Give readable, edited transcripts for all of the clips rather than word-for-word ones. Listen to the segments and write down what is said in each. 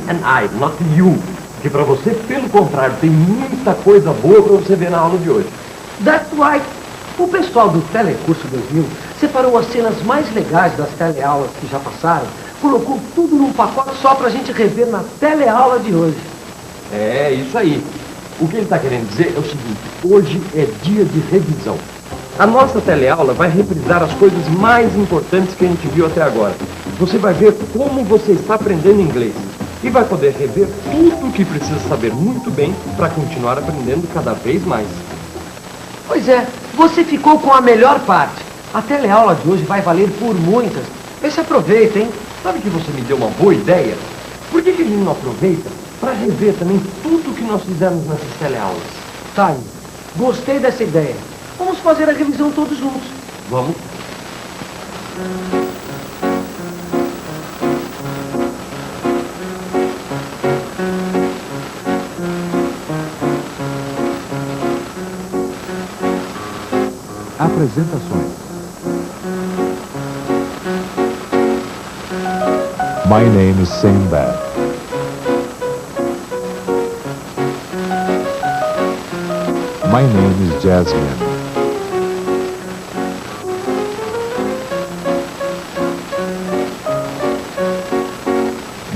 And I, not you. Que para você, pelo contrário, tem muita coisa boa para você ver na aula de hoje. That's right. O pessoal do Telecurso 2000 separou as cenas mais legais das teleaulas que já passaram, colocou tudo num pacote só pra gente rever na teleaula de hoje. É, isso aí. O que ele está querendo dizer é o seguinte, hoje é dia de revisão. A nossa teleaula vai reprisar as coisas mais importantes que a gente viu até agora. Você vai ver como você está aprendendo inglês. E vai poder rever tudo o que precisa saber muito bem para continuar aprendendo cada vez mais. Pois é, você ficou com a melhor parte. A teleaula de hoje vai valer por muitas. Vê se aproveita, hein? Sabe que você me deu uma boa ideia? Por que a gente não aproveita para rever também tudo que nós fizemos nessas teleaulas? Tá aí. Gostei dessa ideia. Vamos fazer a revisão todos juntos. Vamos. Apresentações. My name is Sinbad. My name is Jasmine.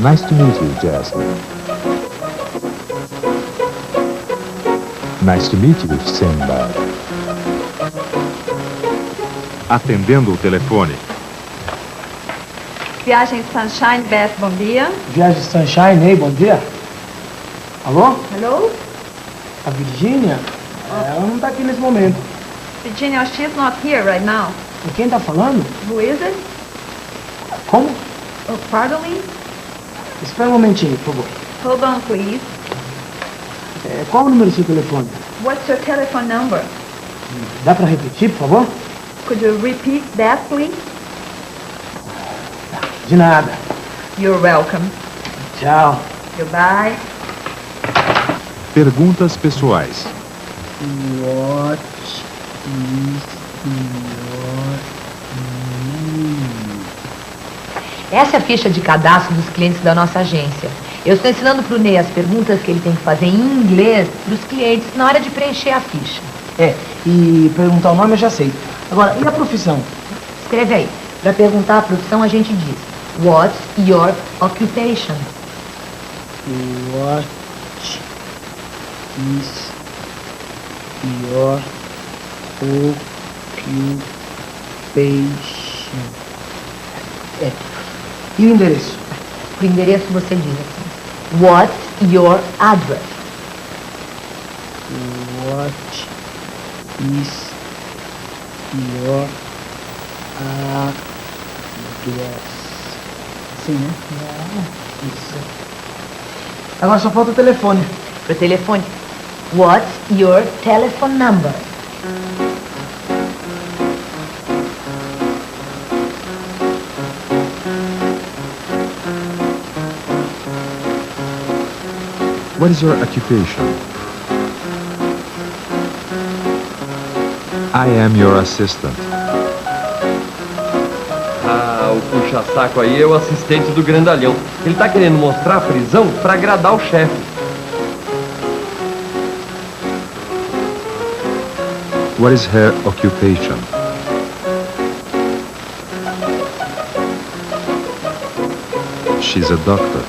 Nice to meet you, Jasmine. Nice to meet you, Sinbad. Atendendo o telefone. Viagem Sunshine, Beth, bom dia. Viagem Sunshine, ei, bom dia. Alô? Hello? A Virgínia? Ela não tá aqui nesse momento. Virginia, she's not here right now. E quem tá falando? Who is it? Como? Oh, pardon me? Espera um momentinho, por favor. Hold on, please. Qual o número do seu telefone? What's your telephone number? Dá pra repetir, por favor? Could you repeat that, please? De nada. You're welcome. Tchau. Goodbye. Perguntas pessoais. What is your name? Essa é a ficha de cadastro dos clientes da nossa agência. Eu estou ensinando para o Ney as perguntas que ele tem que fazer em inglês para os clientes na hora de preencher a ficha. E perguntar o nome eu já sei. Agora, e a profissão? Escreve aí. Para perguntar a profissão, a gente diz: What's your occupation? What is your occupation? E o endereço? Para o endereço você diz assim: What's your address? What is your address? Sim, né? Isso. Agora só falta o telefone. Para o telefone: What's your telephone number? What is your occupation? I am your assistant. Ah, o puxa-saco aí é o assistente do grandalhão. Ele tá querendo mostrar a prisão para agradar o chefe. What is her occupation? She's a doctor.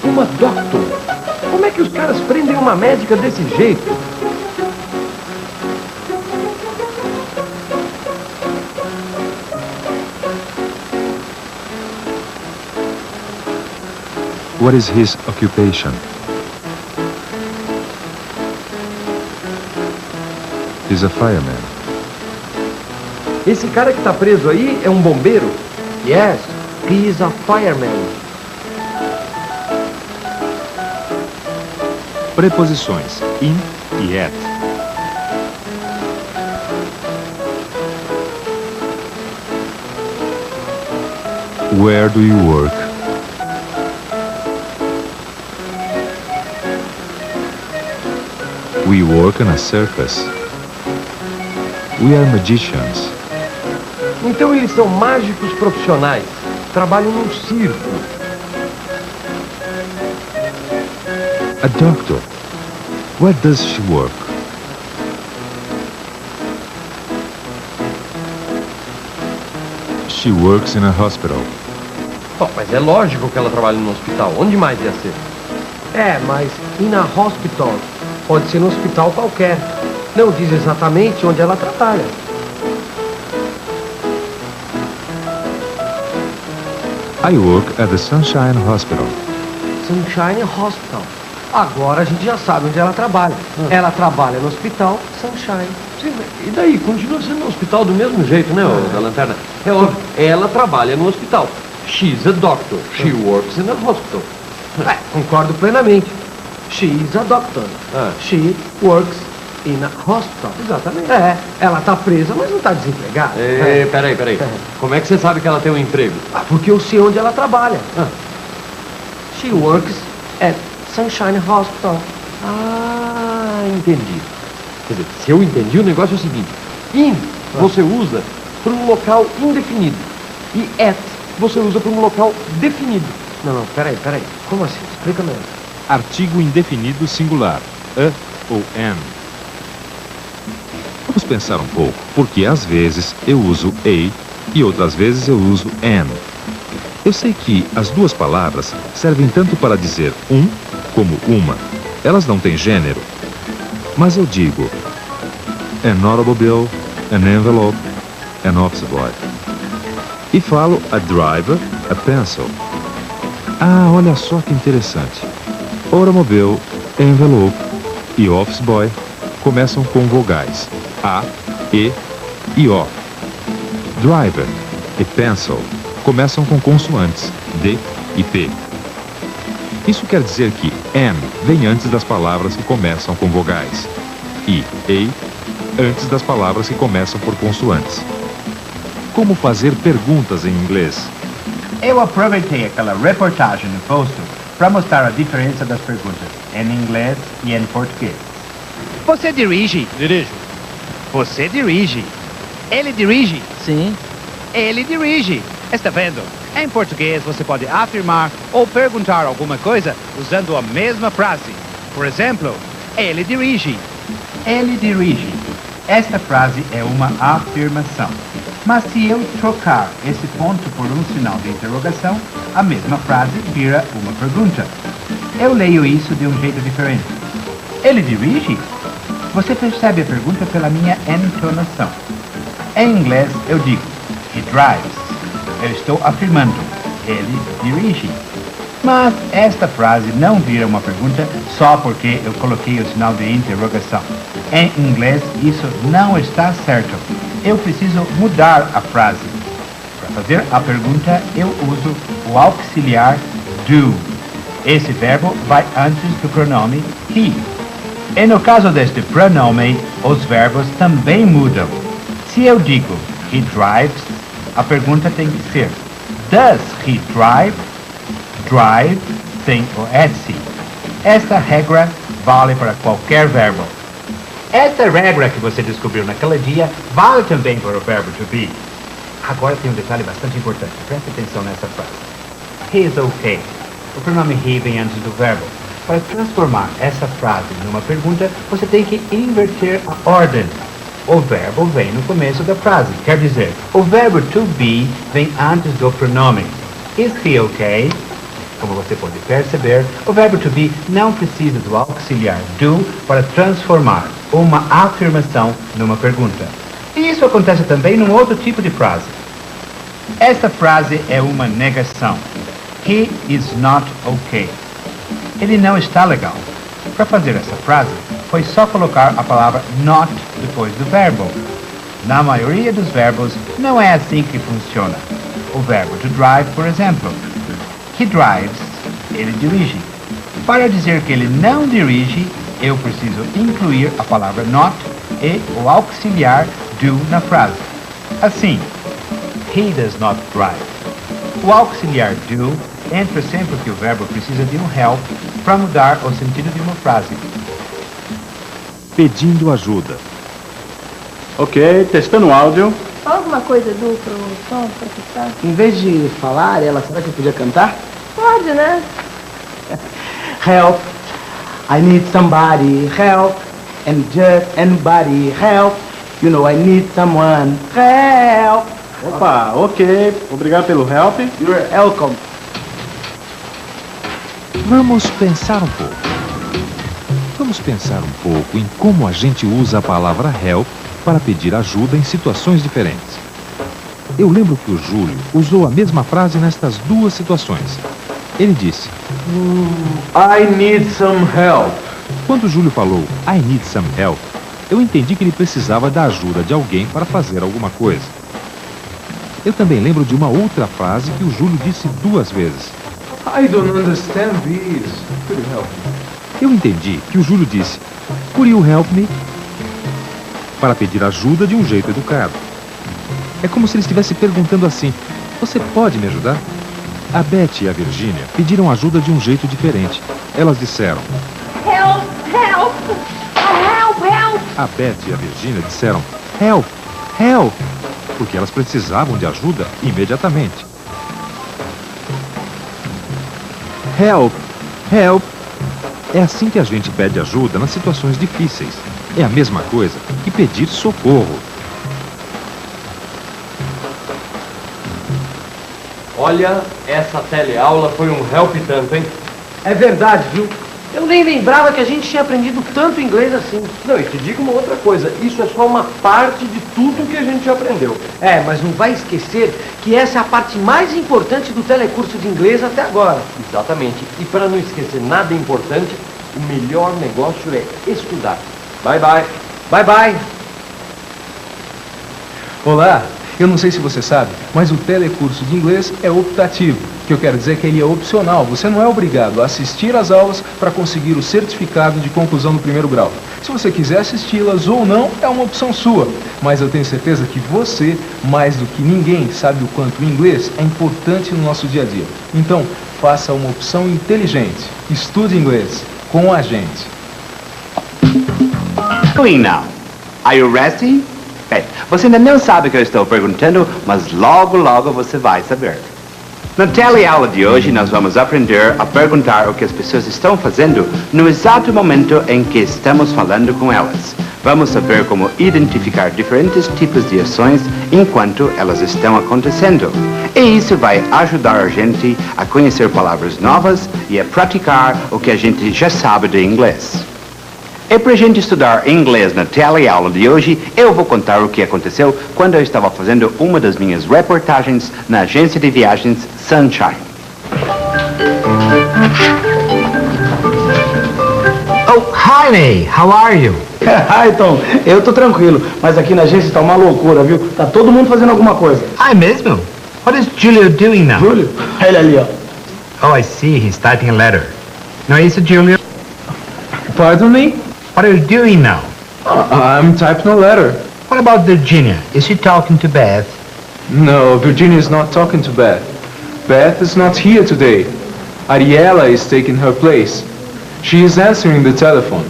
Uma doctor? Como é que os caras prendem uma médica desse jeito? What is his occupation? He's a fireman. Esse cara que tá preso aí é um bombeiro? Yes, he is a fireman. Preposições in e at. Where do you work? We work in a circus. We are magicians. Então eles são mágicos profissionais. Trabalham num circo. A doctor. Where does she work? She works in a hospital. Bom, mas é lógico que ela trabalha no hospital. Onde mais ia ser? É, mas in a hospital pode ser no hospital qualquer. Não diz exatamente onde ela trabalha. I work at the Sunshine Hospital. Sunshine Hospital. Agora a gente já sabe onde ela trabalha. Ela trabalha no hospital Sunshine. Sim, e daí? Continua sendo no hospital do mesmo jeito, né, ô da lanterna? É óbvio, ela trabalha no hospital. She's a doctor. She works in a hospital. É, concordo plenamente. She is a doctor. She works in a hospital. Exatamente. É, ela tá presa, mas não tá desempregada. Peraí. Como é que você sabe que ela tem um emprego? Porque eu sei onde ela trabalha. She works at Sunshine Hospital. Ah, entendi. Quer dizer, se eu entendi, o negócio é o seguinte. In, você usa para um local indefinido. E at, você usa para um local definido. Não, peraí. Como assim? Explica melhor. Artigo indefinido singular. A ou am. Vamos pensar um pouco, porque às vezes eu uso a e outras vezes eu uso am. Eu sei que as duas palavras servem tanto para dizer um como uma. Elas não têm gênero. Mas eu digo an automobile, an envelope, an office boy. E falo a driver, a pencil. Ah, olha só que interessante. Automobile, envelope e office boy começam com vogais A, E e O. Driver e pencil começam com consoantes D e P. Isso quer dizer que am vem antes das palavras que começam com vogais e a antes das palavras que começam por consoantes. Como fazer perguntas em inglês? Eu aproveitei aquela reportagem no posto para mostrar a diferença das perguntas em inglês e em português. Você dirige? Dirijo. Você dirige. Ele dirige? Sim. Ele dirige. Está vendo? Em português você pode afirmar ou perguntar alguma coisa usando a mesma frase. Por exemplo, ele dirige. Ele dirige. Esta frase é uma afirmação. Mas se eu trocar esse ponto por um sinal de interrogação, a mesma frase vira uma pergunta. Eu leio isso de um jeito diferente. Ele dirige? Você percebe a pergunta pela minha entonação. Em inglês eu digo, he drives. Eu estou afirmando, ele dirige. Mas esta frase não vira uma pergunta só porque eu coloquei o sinal de interrogação. Em inglês, isso não está certo. Eu preciso mudar a frase. Para fazer a pergunta, eu uso o auxiliar do. Esse verbo vai antes do pronome he. E no caso deste pronome, os verbos também mudam. Se eu digo he drives, a pergunta tem que ser does he drive? Drive tem o S. Esta regra vale para qualquer verbo. Esta regra que você descobriu naquele dia vale também para o verbo to be. Agora tem um detalhe bastante importante. Preste atenção nessa frase. He is okay. O pronome he vem antes do verbo. Para transformar essa frase numa pergunta, você tem que inverter a ordem. O verbo vem no começo da frase. Quer dizer, o verbo to be vem antes do pronome. Is he okay? Como você pode perceber, o verbo to be não precisa do auxiliar do para transformar uma afirmação numa pergunta. E isso acontece também num outro tipo de frase. Esta frase é uma negação. He is not okay. Ele não está legal. Para fazer essa frase, foi só colocar a palavra not depois do verbo. Na maioria dos verbos, não é assim que funciona. O verbo to drive, por exemplo. He drives, ele dirige. Para dizer que ele não dirige, eu preciso incluir a palavra not e o auxiliar do na frase. Assim, he does not drive. O auxiliar do entra sempre que o verbo precisa de um help para mudar o sentido de uma frase. Pedindo ajuda. Ok, testando o áudio. Fala alguma coisa, Edu, pro som, pra testar? Em vez de falar, será que podia cantar? Pode, né? Help, I need somebody help, and just anybody help. You know I need someone help. Opa, ok. Obrigado pelo help. You're welcome. Vamos pensar um pouco. Vamos pensar um pouco em como a gente usa a palavra help para pedir ajuda em situações diferentes. Eu lembro que o Júlio usou a mesma frase nestas duas situações. Ele disse: I need some help. Quando o Júlio falou I need some help, eu entendi que ele precisava da ajuda de alguém para fazer alguma coisa. Eu também lembro de uma outra frase que o Júlio disse duas vezes. I don't understand this. Could you help me? Eu entendi que o Júlio disse Could you help me? Para pedir ajuda de um jeito educado. É como se ele estivesse perguntando assim: você pode me ajudar? A Beth e a Virginia pediram ajuda de um jeito diferente. Elas disseram Help, help, help, help. A Beth e a Virginia disseram help, help, porque elas precisavam de ajuda imediatamente. Help, help. É assim que a gente pede ajuda nas situações difíceis. É a mesma coisa que pedir socorro. Olha, essa teleaula foi um help tanto, hein? É verdade, viu? Eu nem lembrava que a gente tinha aprendido tanto inglês assim. Não, e te digo uma outra coisa, isso é só uma parte de tudo que a gente aprendeu. É, mas não vai esquecer que essa é a parte mais importante do telecurso de inglês até agora. Exatamente. E para não esquecer nada importante, o melhor negócio é estudar. Bye, bye. Bye, bye. Olá, eu não sei se você sabe, mas o telecurso de inglês é optativo, que eu quero dizer que ele é opcional. Você não é obrigado a assistir às aulas para conseguir o certificado de conclusão do primeiro grau. Se você quiser assisti-las ou não, é uma opção sua. Mas eu tenho certeza que você, mais do que ninguém, sabe o quanto o inglês é importante no nosso dia a dia. Então, faça uma opção inteligente. Estude inglês com a gente. Doing now. Are you resting? Bem, você ainda não sabe o que eu estou perguntando, mas logo, logo você vai saber. Na teleaula de hoje, nós vamos aprender a perguntar o que as pessoas estão fazendo no exato momento em que estamos falando com elas. Vamos saber como identificar diferentes tipos de ações enquanto elas estão acontecendo. E isso vai ajudar a gente a conhecer palavras novas e a praticar o que a gente já sabe de inglês. E para a gente estudar inglês na teleaula de hoje, eu vou contar o que aconteceu quando eu estava fazendo uma das minhas reportagens na agência de viagens Sunshine. Oh, hi, May. How are you? Hi, Tom. Eu tô tranquilo, mas aqui na agência tá uma loucura, viu? Tá todo mundo fazendo alguma coisa. I mesmo? What is Julio doing now? Júlio? Ele ali, ó. Oh, I see. He's typing a letter. Não é isso, Julio? Pardon me? What are you doing now? I'm typing a letter. What about Virginia? Is she talking to Beth? No, Virginia is not talking to Beth. Beth is not here today. Ariella is taking her place. She is answering the telephone.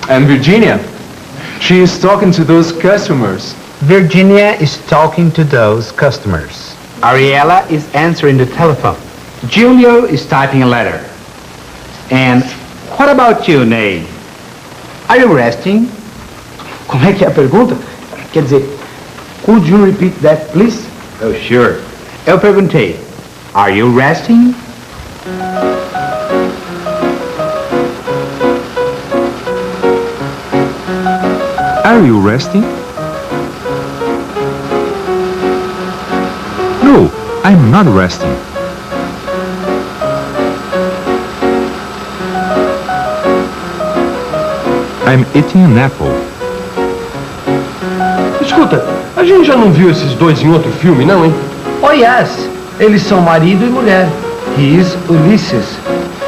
And Virginia, she is talking to those customers. Virginia is talking to those customers. Ariella is answering the telephone. Julio is typing a letter. And what about you, Ney? Are you resting? Como é que é a pergunta? Quer dizer, could you repeat that, please? Oh, sure. Eu perguntei, are you resting? Are you resting? No, I'm not resting. I'm eating an apple. Escuta, a gente já não viu esses dois em outro filme, não, hein? Oh, yes. Eles são marido e mulher. He is Ulysses.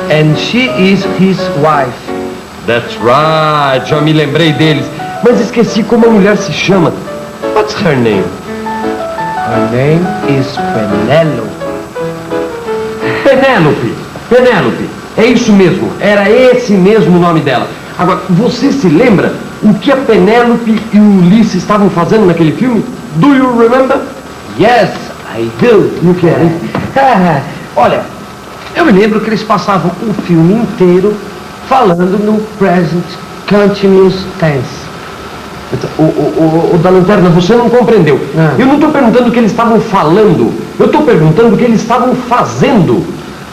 And she is his wife. That's right, já me lembrei deles. Mas esqueci como a mulher se chama. What's her name? Her name is Penélope. Penélope. Penélope. É isso mesmo. Era esse mesmo o nome dela. Agora, você se lembra o que a Penélope e o Ulisses estavam fazendo naquele filme? Do you remember? Yes, I do. You can. Olha, eu me lembro que eles passavam o filme inteiro falando no present continuous tense. O da lanterna, você não compreendeu. Eu não estou perguntando o que eles estavam falando. Eu estou perguntando o que eles estavam fazendo.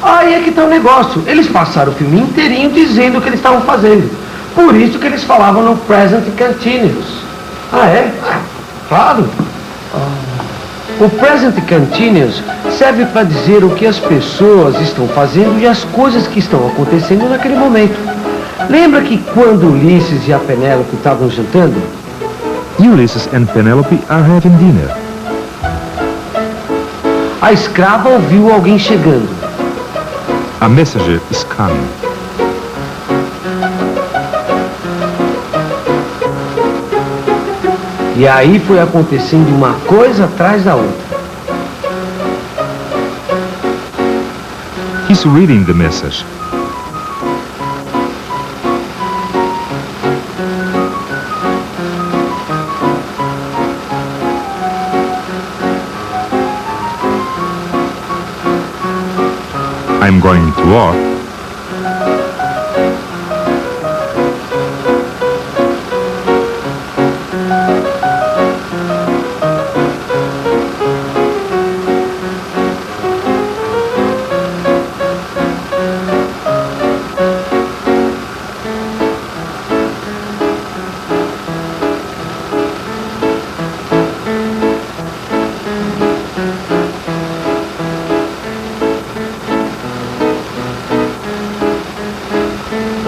Aí é que tá o negócio. Eles passaram o filme inteirinho dizendo o que eles estavam fazendo. Por isso que eles falavam no present continuous. Ah, é? Claro. O present continuous serve para dizer o que as pessoas estão fazendo e as coisas que estão acontecendo naquele momento. Lembra que quando Ulisses e a Penélope estavam jantando? Ulysses and Penelope are having dinner. A escrava ouviu alguém chegando. A messenger is coming. E aí foi acontecendo uma coisa atrás da outra. He's reading the message. I'm going to war.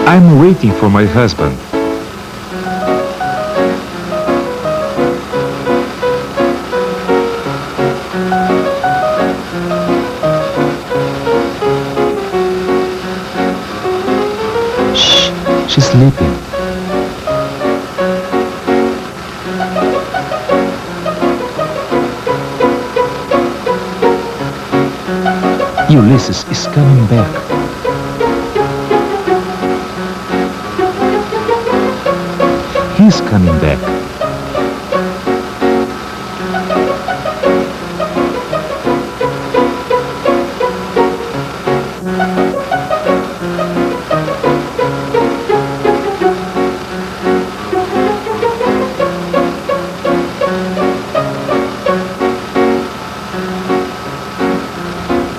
I'm waiting for my husband. Shh, she's sleeping. Ulysses is coming back. He's coming back.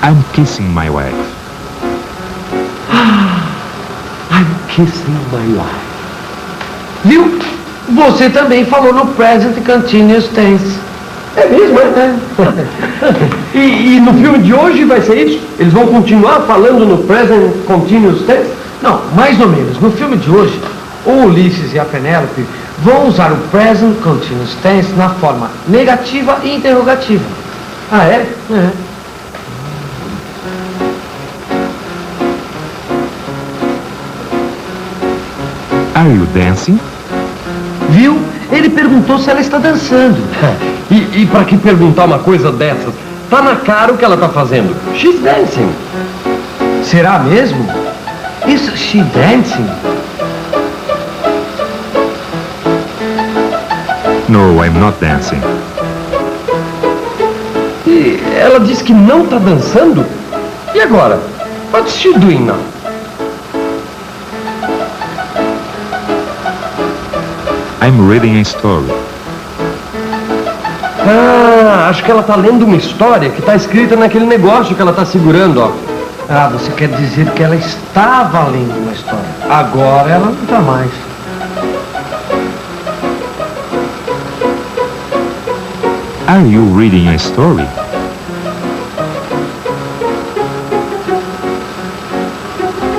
I'm kissing my wife. I'm kissing my wife. Viu? Você também falou no present continuous tense. É mesmo, é? E no filme de hoje vai ser isso? Eles vão continuar falando no present continuous tense? Não, mais ou menos. No filme de hoje, o Ulisses e a Penélope vão usar o present continuous tense na forma negativa e interrogativa. Ah, é? É. Are you dancing? Viu? Ele perguntou se ela está dançando. E para que perguntar uma coisa dessas? Tá na cara o que ela tá fazendo. She's dancing. Será mesmo? Is she dancing? No, I'm not dancing. E ela disse que não tá dançando? E agora? What's she doing now? I'm reading a story. Ah, acho que ela tá lendo uma história que tá escrita naquele negócio que ela tá segurando, ó. Ah, você quer dizer que ela estava lendo uma história. Agora ela não tá mais. Are you reading a story?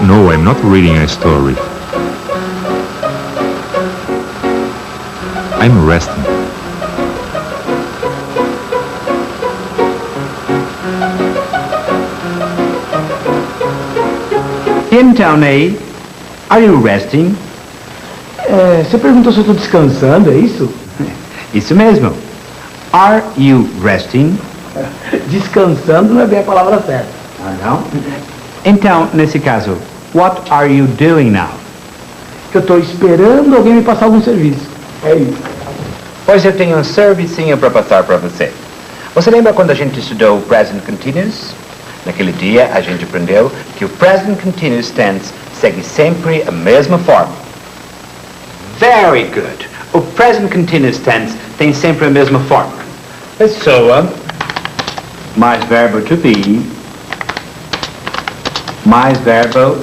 No, I'm not reading a story. I'm resting. Então, Ney, are you resting? Você perguntou se eu estou descansando, é isso? Isso mesmo. Are you resting? Descansando não é bem a palavra certa. Ah, não? Então, nesse caso, what are you doing now? Eu estou esperando alguém me passar algum serviço. É isso. Pois eu tenho um servicinho para passar para você. Você lembra quando a gente estudou o Present Continuous? Naquele dia a gente aprendeu que o Present Continuous Tense segue sempre a mesma forma. Very good. O present continuous tense tem sempre a mesma forma. Pessoa mais verbo to be mais verbo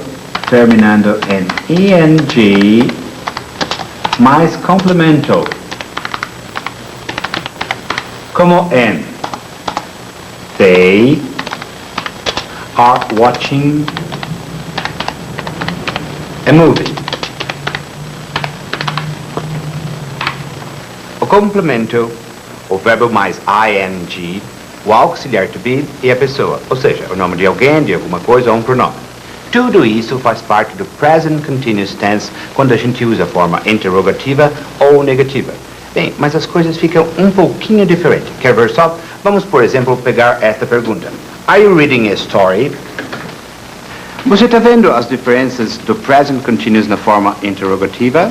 terminando em ing mais complemento. Como em they are watching a movie. O complemento, o verbo mais ing, o auxiliar to be e a pessoa, ou seja, o nome de alguém, de alguma coisa ou um pronome. Tudo isso faz parte do present continuous tense quando a gente usa a forma interrogativa ou negativa. Bem, mas as coisas ficam um pouquinho diferentes. Quer ver só? Vamos, por exemplo, pegar esta pergunta. Are you reading a story? Você está vendo as diferenças do present continuous na forma interrogativa?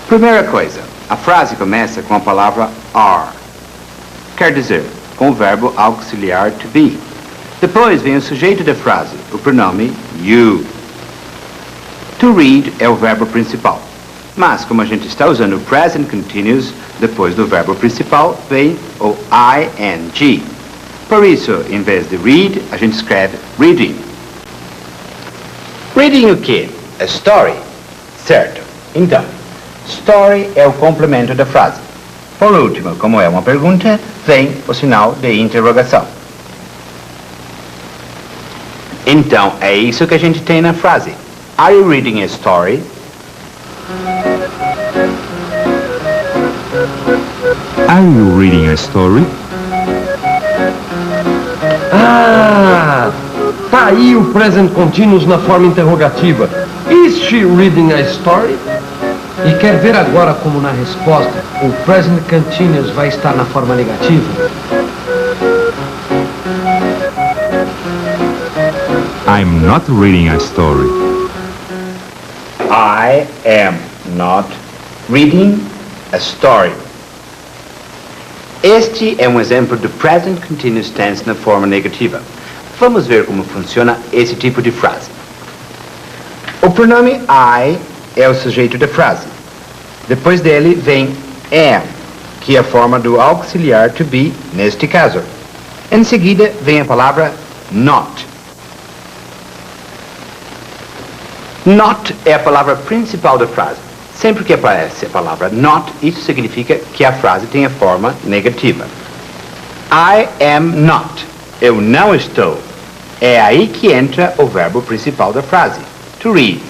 Primeira coisa, a frase começa com a palavra are. Quer dizer, com o verbo auxiliar to be. Depois vem o sujeito da frase, o pronome you. To read é o verbo principal. Mas, como a gente está usando o present continuous, depois do verbo principal vem o ing. Por isso, em vez de read, a gente escreve reading. Reading o quê? A story. Certo. Então, story é o complemento da frase. Por último, como é uma pergunta, vem o sinal de interrogação. Então, é isso que a gente tem na frase. Are you reading a story? Are you reading a story? Ah, tá aí o present continuous na forma interrogativa. Is she reading a story? E quer ver agora como na resposta o present continuous vai estar na forma negativa? I'm not reading a story. I am not reading a story. Este é um exemplo do present continuous tense na forma negativa. Vamos ver como funciona esse tipo de frase. O pronome I é o sujeito da frase. Depois dele vem am, que é a forma do auxiliar to be neste caso. Em seguida vem a palavra not. Not é a palavra principal da frase. Sempre que aparece a palavra not, isso significa que a frase tem a forma negativa. I am not. Eu não estou. É aí que entra o verbo principal da frase, to read.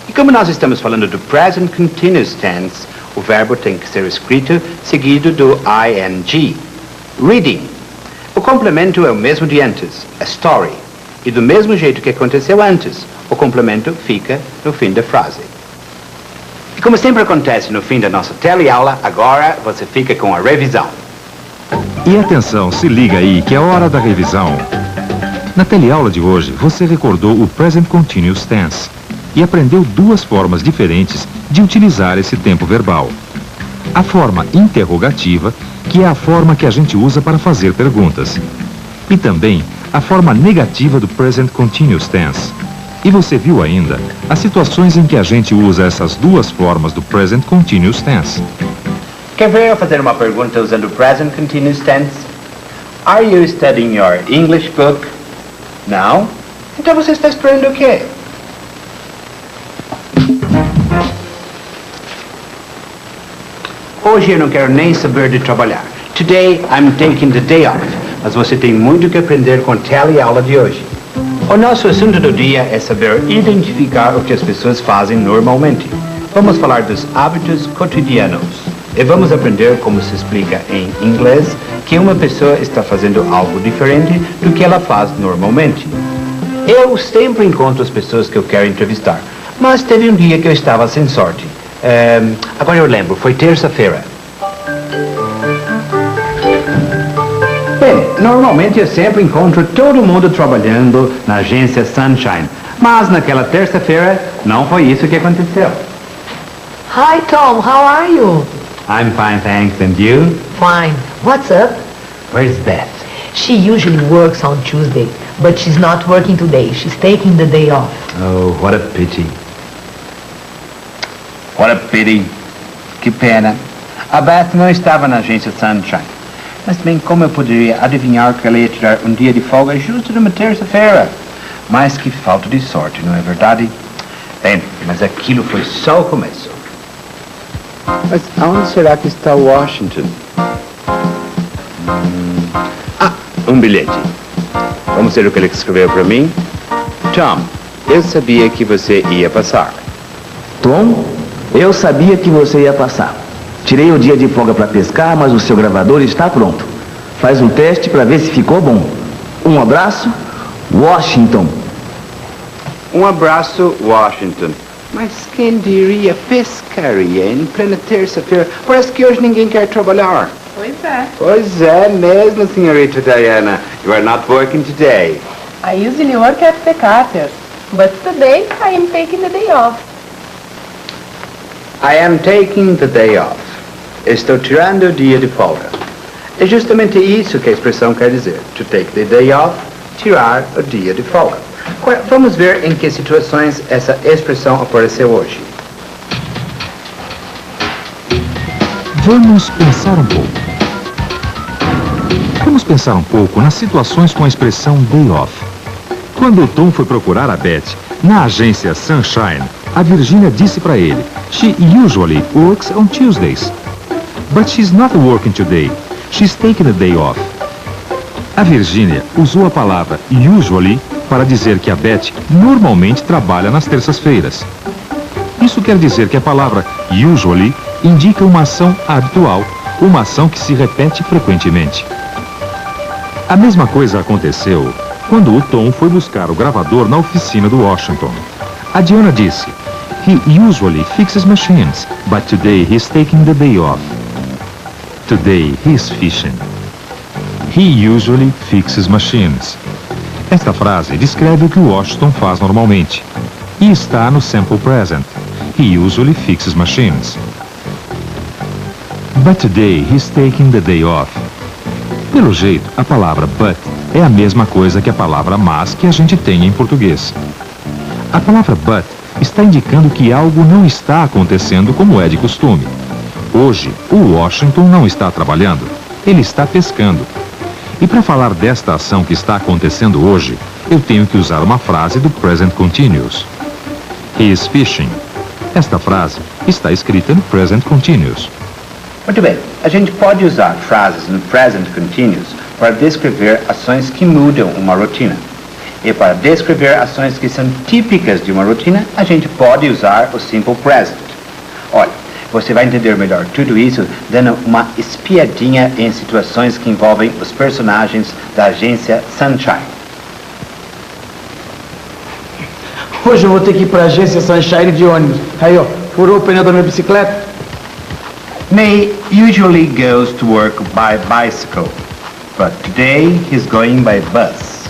E como nós estamos falando do present continuous tense, o verbo tem que ser escrito seguido do ing. Reading. O complemento é o mesmo de antes, a story. E do mesmo jeito que aconteceu antes, o complemento fica no fim da frase. E como sempre acontece no fim da nossa teleaula, agora você fica com a revisão. E atenção, se liga aí que é hora da revisão. Na teleaula de hoje, você recordou o present continuous tense e aprendeu duas formas diferentes de utilizar esse tempo verbal. A forma interrogativa, que é a forma que a gente usa para fazer perguntas. E também a forma negativa do present continuous tense. E você viu ainda as situações em que a gente usa essas duas formas do present continuous tense. Quer ver eu fazer uma pergunta usando o present continuous tense? Are you studying your English book? Não? Então você está esperando o quê? Hoje eu não quero nem saber de trabalhar. Today I'm taking the day off. Mas você tem muito que aprender com a teleaula de hoje. O nosso assunto do dia é saber identificar o que as pessoas fazem normalmente. Vamos falar dos hábitos cotidianos. E vamos aprender como se explica em inglês que uma pessoa está fazendo algo diferente do que ela faz normalmente. Eu sempre encontro as pessoas que eu quero entrevistar, mas teve um dia que eu estava sem sorte. Agora eu lembro, foi terça-feira. Bem, normalmente eu sempre encontro todo mundo trabalhando na agência Sunshine, mas naquela terça-feira não foi isso que aconteceu. Hi, Tom. How are you? I'm fine, thanks. And you? Fine. What's up? Where's Beth? She usually works on Tuesday, but she's not working today. She's taking the day off. Oh, what a pity. What a pity. Que pena. A Beth não estava na agência Sunshine. Mas também como eu poderia adivinhar que ela ia tirar um dia de folga justo numa terça-feira? Mas que falta de sorte, não é verdade? Bem, mas aquilo foi só o começo. Mas aonde será que está Washington? Um bilhete. Vamos ver o que ele escreveu para mim. Tom, eu sabia que você ia passar. Tom, eu sabia que você ia passar. Tirei o dia de folga para pescar, mas o seu gravador está pronto. Faz um teste para ver se ficou bom. Um abraço, Washington. Um abraço, Washington. Mas quem diria pescaria em plena terça-feira? Parece que hoje ninguém quer trabalhar. Pois é. Pois é mesmo, senhorita Diana. You are not working today. I usually work at the Carters, but today I am taking the day off. I am taking the day off. Estou tirando o dia de folga. É justamente isso que a expressão quer dizer. To take the day off, tirar o dia de folga. Vamos ver em que situações essa expressão apareceu hoje. Vamos pensar um pouco. Vamos pensar um pouco nas situações com a expressão day off. Quando o Tom foi procurar a Beth na agência Sunshine, a Virginia disse para ele: "She usually works on Tuesdays. But she's not working today. She's taking a day off." A Virginia usou a palavra usually para dizer que a Beth normalmente trabalha nas terças-feiras. Isso quer dizer que a palavra usually indica uma ação habitual, uma ação que se repete frequentemente. A mesma coisa aconteceu quando o Tom foi buscar o gravador na oficina do Washington. A Diana disse: "He usually fixes machines, but today he's taking the day off." Today he's fishing. He usually fixes machines. Esta frase descreve o que o Washington faz normalmente e está no simple present. He usually fixes machines. But today he's taking the day off. Pelo jeito, a palavra but é a mesma coisa que a palavra mas que a gente tem em português. A palavra but está indicando que algo não está acontecendo como é de costume. Hoje, o Washington não está trabalhando, ele está pescando. E para falar desta ação que está acontecendo hoje, eu tenho que usar uma frase do present continuous. He is fishing. Esta frase está escrita no present continuous. Muito bem, a gente pode usar frases no present continuous para descrever ações que mudam uma rotina. E para descrever ações que são típicas de uma rotina, a gente pode usar o simple present. Olha, você vai entender melhor tudo isso dando uma espiadinha em situações que envolvem os personagens da agência Sunshine. Hoje eu vou ter que ir para a agência Sunshine de ônibus. Aí, ó, furou o pneu da minha bicicleta. May usually goes to work by bicycle, but today he's going by bus.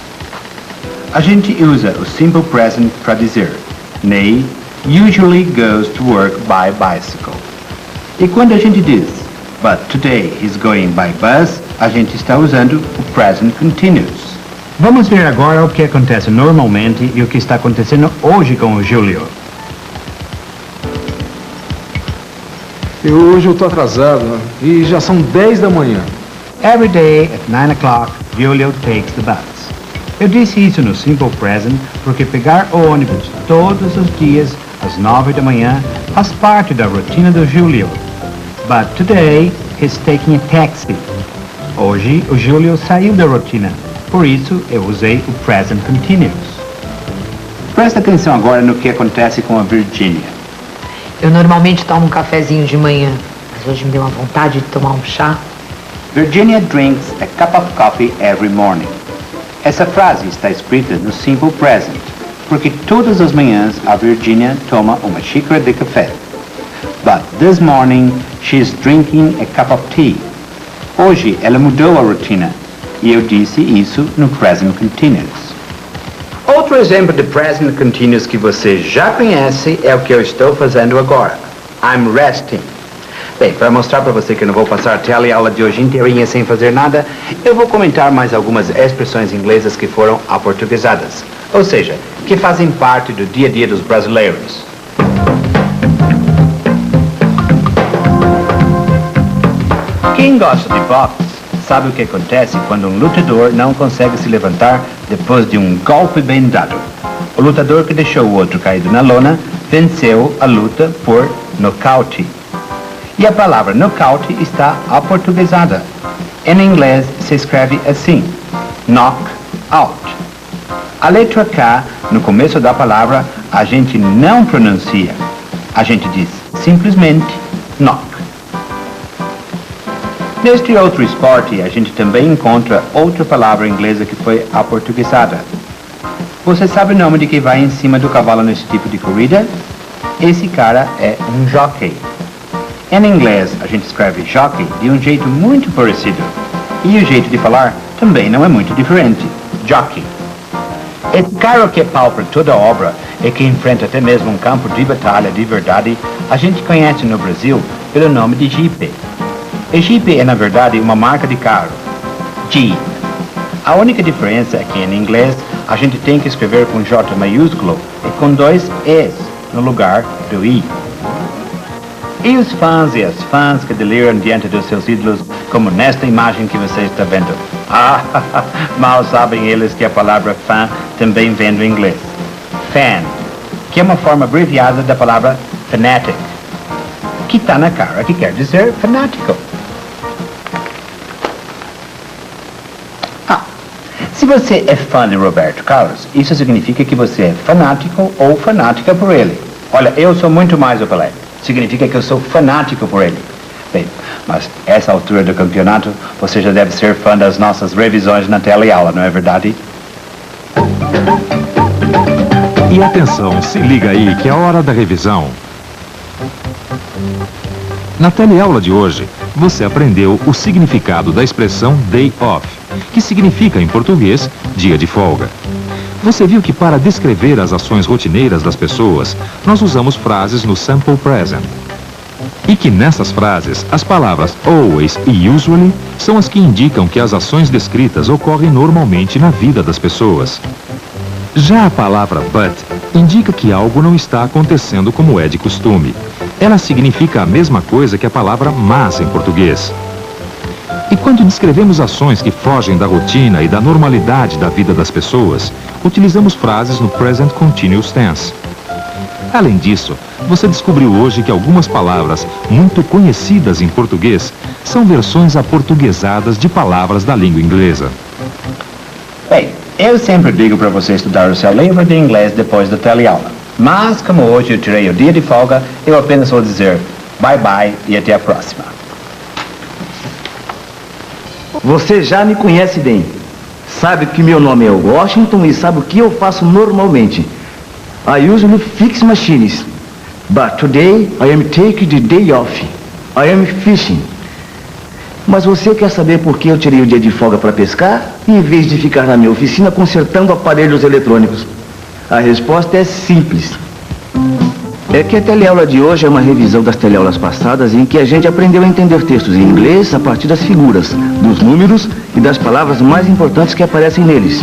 A gente usa o simple present para dizer May usually goes to work by bicycle. E quando a gente diz but today he's going by bus, a gente está usando o present continuous. Vamos ver agora o que acontece normalmente e o que está acontecendo hoje com o Júlio. Hoje eu tô atrasado e já são 10 da manhã. Every day at 9 o'clock, Julio takes the bus. Eu disse isso no simple present porque pegar o ônibus todos os dias às 9 da manhã faz parte da rotina do Julio. But today, he's taking a taxi. Hoje, o Julio saiu da rotina. Por isso, eu usei o present continuous. Presta atenção agora no que acontece com a Virginia. Eu normalmente tomo um cafezinho de manhã, mas hoje me deu uma vontade de tomar um chá. Virginia drinks a cup of coffee every morning. Essa frase está escrita no simple present, porque todas as manhãs a Virginia toma uma xícara de café. But this morning, she's drinking a cup of tea. Hoje ela mudou a rotina, e eu disse isso no present continuous. Outro exemplo de present continuous que você já conhece é o que eu estou fazendo agora. I'm resting. Bem, para mostrar para você que eu não vou passar a teleaula de hoje inteirinha sem fazer nada, eu vou comentar mais algumas expressões inglesas que foram aportuguesadas. ou seja, que fazem parte do dia a dia dos brasileiros. Quem gosta de boxe sabe o que acontece quando um lutador não consegue se levantar depois de um golpe bem dado. O lutador que deixou o outro caído na lona venceu a luta por nocaute. E a palavra nocaute está aportuguesada. Em inglês se escreve assim, knock out. A letra K, no começo da palavra, a gente não pronuncia. A gente diz simplesmente knock. Neste outro esporte, a gente também encontra outra palavra inglesa que foi aportuguesada. Você sabe o nome de quem vai em cima do cavalo nesse tipo de corrida? Esse cara é um jockey. Em inglês, a gente escreve jockey de um jeito muito parecido. E o jeito de falar também não é muito diferente. Jockey. Esse cara que é pau para toda obra e que enfrenta até mesmo um campo de batalha de verdade, a gente conhece no Brasil pelo nome de Jeep. E Jeep é, na verdade, uma marca de carro. Jeep. A única diferença é que em inglês a gente tem que escrever com J maiúsculo e com 2 Es no lugar do I. E os fãs e as fãs que deliram diante dos seus ídolos, como nesta imagem que você está vendo. Mal sabem eles que a palavra fã também vem do inglês. Fan, que é uma forma abreviada da palavra fanatic, que está na cara, que quer dizer fanático. Se você é fã de Roberto Carlos, isso significa que você é fanático ou fanática por ele. Olha, eu sou muito mais o Pelé. Significa que eu sou fanático por ele. Bem, mas essa altura do campeonato, você já deve ser fã das nossas revisões na teleaula, não é verdade? E atenção, se liga aí que é a hora da revisão. Na teleaula de hoje, você aprendeu o significado da expressão day off, que significa em português dia de folga. Você viu que para descrever as ações rotineiras das pessoas, nós usamos frases no simple present. E que nessas frases, as palavras always e usually são as que indicam que as ações descritas ocorrem normalmente na vida das pessoas. Já a palavra but indica que algo não está acontecendo como é de costume. Ela significa a mesma coisa que a palavra mas em português. E quando descrevemos ações que fogem da rotina e da normalidade da vida das pessoas, utilizamos frases no present continuous tense. Além disso, você descobriu hoje que algumas palavras muito conhecidas em português são versões aportuguesadas de palavras da língua inglesa. Bem, eu sempre digo para você estudar o seu livro de inglês depois da teleaula. Mas, como hoje eu tirei o dia de folga, eu apenas vou dizer bye bye e até a próxima. Você já me conhece bem. Sabe que meu nome é Washington e sabe o que eu faço normalmente. I usually fix machines. But today I am taking the day off. I am fishing. Mas você quer saber por que eu tirei o dia de folga para pescar, em vez de ficar na minha oficina consertando aparelhos eletrônicos? A resposta é simples. É que a teleaula de hoje é uma revisão das teleaulas passadas em que a gente aprendeu a entender textos em inglês a partir das figuras, dos números e das palavras mais importantes que aparecem neles.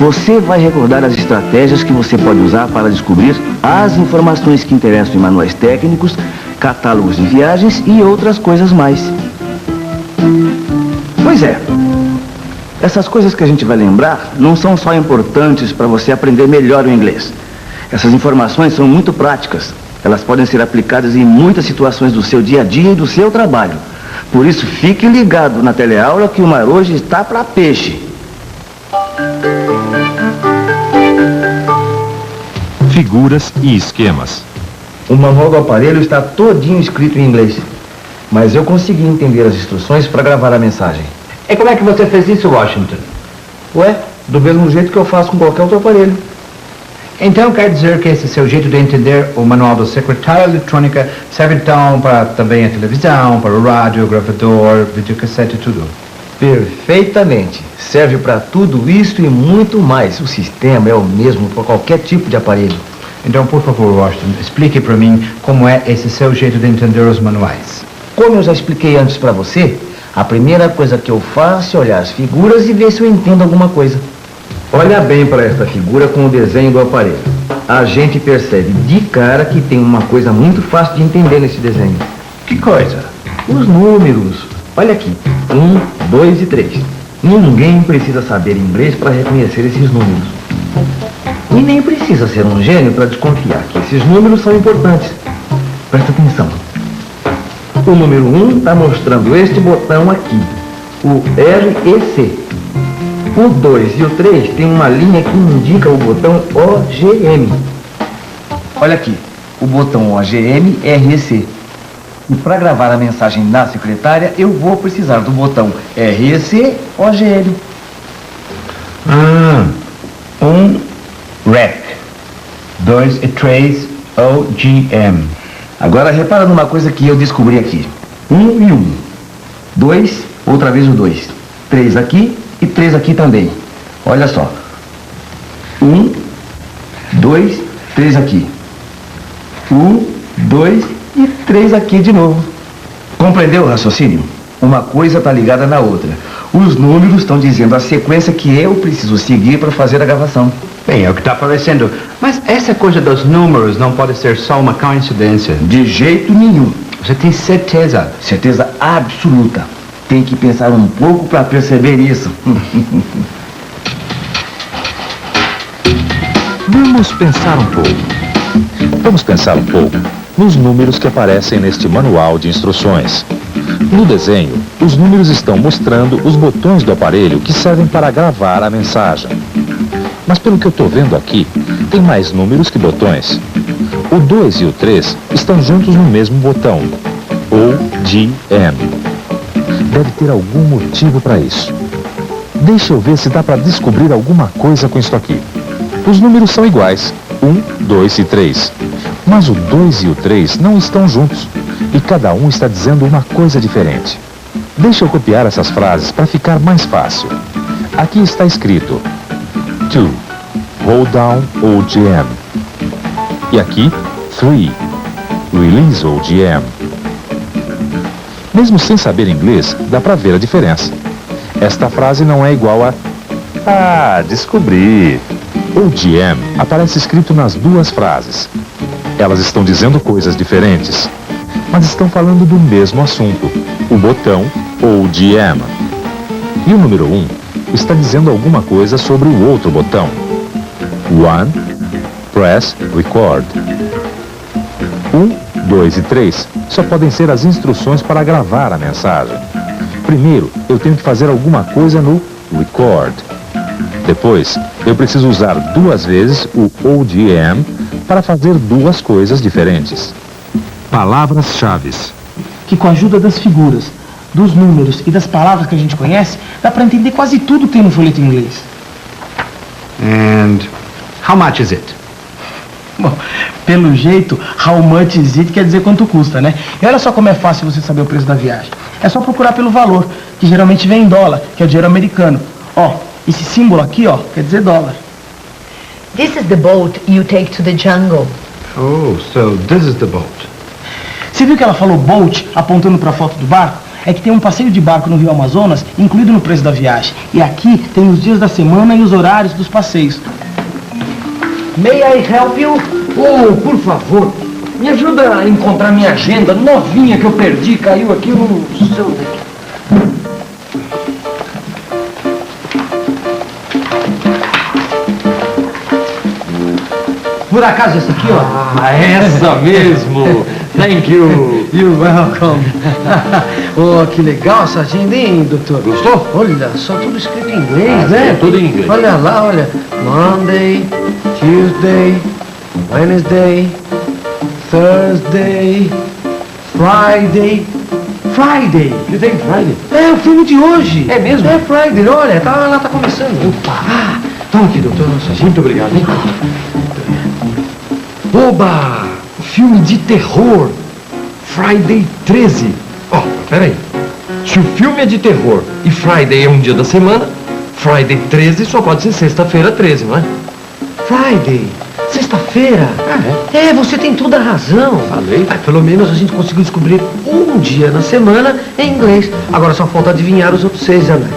Você vai recordar as estratégias que você pode usar para descobrir as informações que interessam em manuais técnicos, catálogos de viagens e outras coisas mais. Pois é. Essas coisas que a gente vai lembrar não são só importantes para você aprender melhor o inglês. Essas informações são muito práticas. Elas podem ser aplicadas em muitas situações do seu dia a dia e do seu trabalho. Por isso, fique ligado na teleaula que o mar hoje está para peixe. Figuras e esquemas. O manual do aparelho está todinho escrito em inglês. Mas eu consegui entender as instruções para gravar a mensagem. E como é que você fez isso, Washington? Ué, do mesmo jeito que eu faço com qualquer outro aparelho. Então quer dizer que esse seu jeito de entender o manual da secretária eletrônica serve então para também a televisão, para o rádio, gravador, videocassete e tudo? Perfeitamente. Serve para tudo isso e muito mais. O sistema é o mesmo para qualquer tipo de aparelho. Então, por favor, Washington, explique para mim como é esse seu jeito de entender os manuais. Como eu já expliquei antes para você, a primeira coisa que eu faço é olhar as figuras e ver se eu entendo alguma coisa. Olha bem para esta figura com o desenho do aparelho. A gente percebe de cara que tem uma coisa muito fácil de entender nesse desenho. Que coisa? Os números. Olha aqui. 1, 2 e 3. Ninguém precisa saber inglês para reconhecer esses números. E nem precisa ser um gênio para desconfiar que esses números são importantes. Presta atenção. O número 1 está mostrando este botão aqui, o REC. O 2 e o 3 tem uma linha que indica o botão OGM. Olha aqui, o botão OGM é REC. E para gravar a mensagem na secretária, eu vou precisar do botão REC OGM. 1 REC, 2 e 3 OGM. Agora repara numa coisa que eu descobri aqui. 1 e 1. 2, outra vez o 2. 3 aqui e 3 aqui também. Olha só. 1, 2, 3 aqui. 1, 2 e 3 aqui de novo. Compreendeu o raciocínio? Uma coisa está ligada na outra. Os números estão dizendo a sequência que eu preciso seguir para fazer a gravação. Bem, é o que está parecendo. Mas essa coisa dos números não pode ser só uma coincidência. De jeito nenhum. Você tem certeza? Certeza absoluta. Tem que pensar um pouco para perceber isso. Vamos pensar um pouco. Vamos pensar um pouco nos números que aparecem neste manual de instruções. No desenho, os números estão mostrando os botões do aparelho que servem para gravar a mensagem. Mas pelo que eu estou vendo aqui, tem mais números que botões. O 2 e o 3 estão juntos no mesmo botão, OGM. Deve ter algum motivo para isso. Deixa eu ver se dá para descobrir alguma coisa com isso aqui. Os números são iguais, 1, 2 e 3. Mas o 2 e o 3 não estão juntos, e cada um está dizendo uma coisa diferente. Deixa eu copiar essas frases para ficar mais fácil. Aqui está escrito 2, hold down OGM. E aqui, 3, release OGM. Mesmo sem saber inglês, dá para ver a diferença. Esta frase não é igual a descobri. OGM aparece escrito nas duas frases. Elas estão dizendo coisas diferentes, mas estão falando do mesmo assunto, o botão OGM. E o número 1 está dizendo alguma coisa sobre o outro botão. 1, press record. 1, 2 e 3 só podem ser as instruções para gravar a mensagem. Primeiro, eu tenho que fazer alguma coisa no record. Depois, eu preciso usar duas vezes o OGM para fazer duas coisas diferentes. Palavras-chave. Que com a ajuda das figuras, dos números e das palavras que a gente conhece, dá para entender quase tudo que tem no folheto em inglês. And how much is it? Bom, pelo jeito, how much is it quer dizer quanto custa, né? E olha só como é fácil você saber o preço da viagem. É só procurar pelo valor, que geralmente vem em dólar, que é o dinheiro americano. Ó, esse símbolo aqui, ó, quer dizer dólar. This is the boat you take to the jungle. Oh, so this is the boat. Você viu que ela falou boat, apontando para a foto do barco? É que tem um passeio de barco no Rio Amazonas, incluído no preço da viagem. E aqui tem os dias da semana e os horários dos passeios. May I help you? Oh, por favor, me ajuda a encontrar minha agenda novinha que eu perdi, caiu aqui, eu não sei onde é que... Por acaso essa aqui, ó? Ah, essa mesmo! Thank you! You're welcome! Oh, que legal essa agenda, hein, doutor? Gostou? Olha, só tudo escrito em inglês, né? Tudo em inglês. Olha lá, olha. Monday, Tuesday, Wednesday, Thursday, Friday. Friday! You think Friday? É o filme de hoje! É mesmo? É Friday, olha, ela tá começando. Opa! Ah, toma aqui, doutor, nossa agenda. Muito obrigado, hein? Oba! Filme de terror! Friday 13. Ó, peraí. Se o filme é de terror e Friday é um dia da semana, Friday 13 só pode ser sexta-feira 13, não é? Friday, Sexta-feira? Você tem toda a razão. Falei. Pelo menos a gente conseguiu descobrir um dia na semana em inglês. Agora só falta adivinhar os outros 6, André.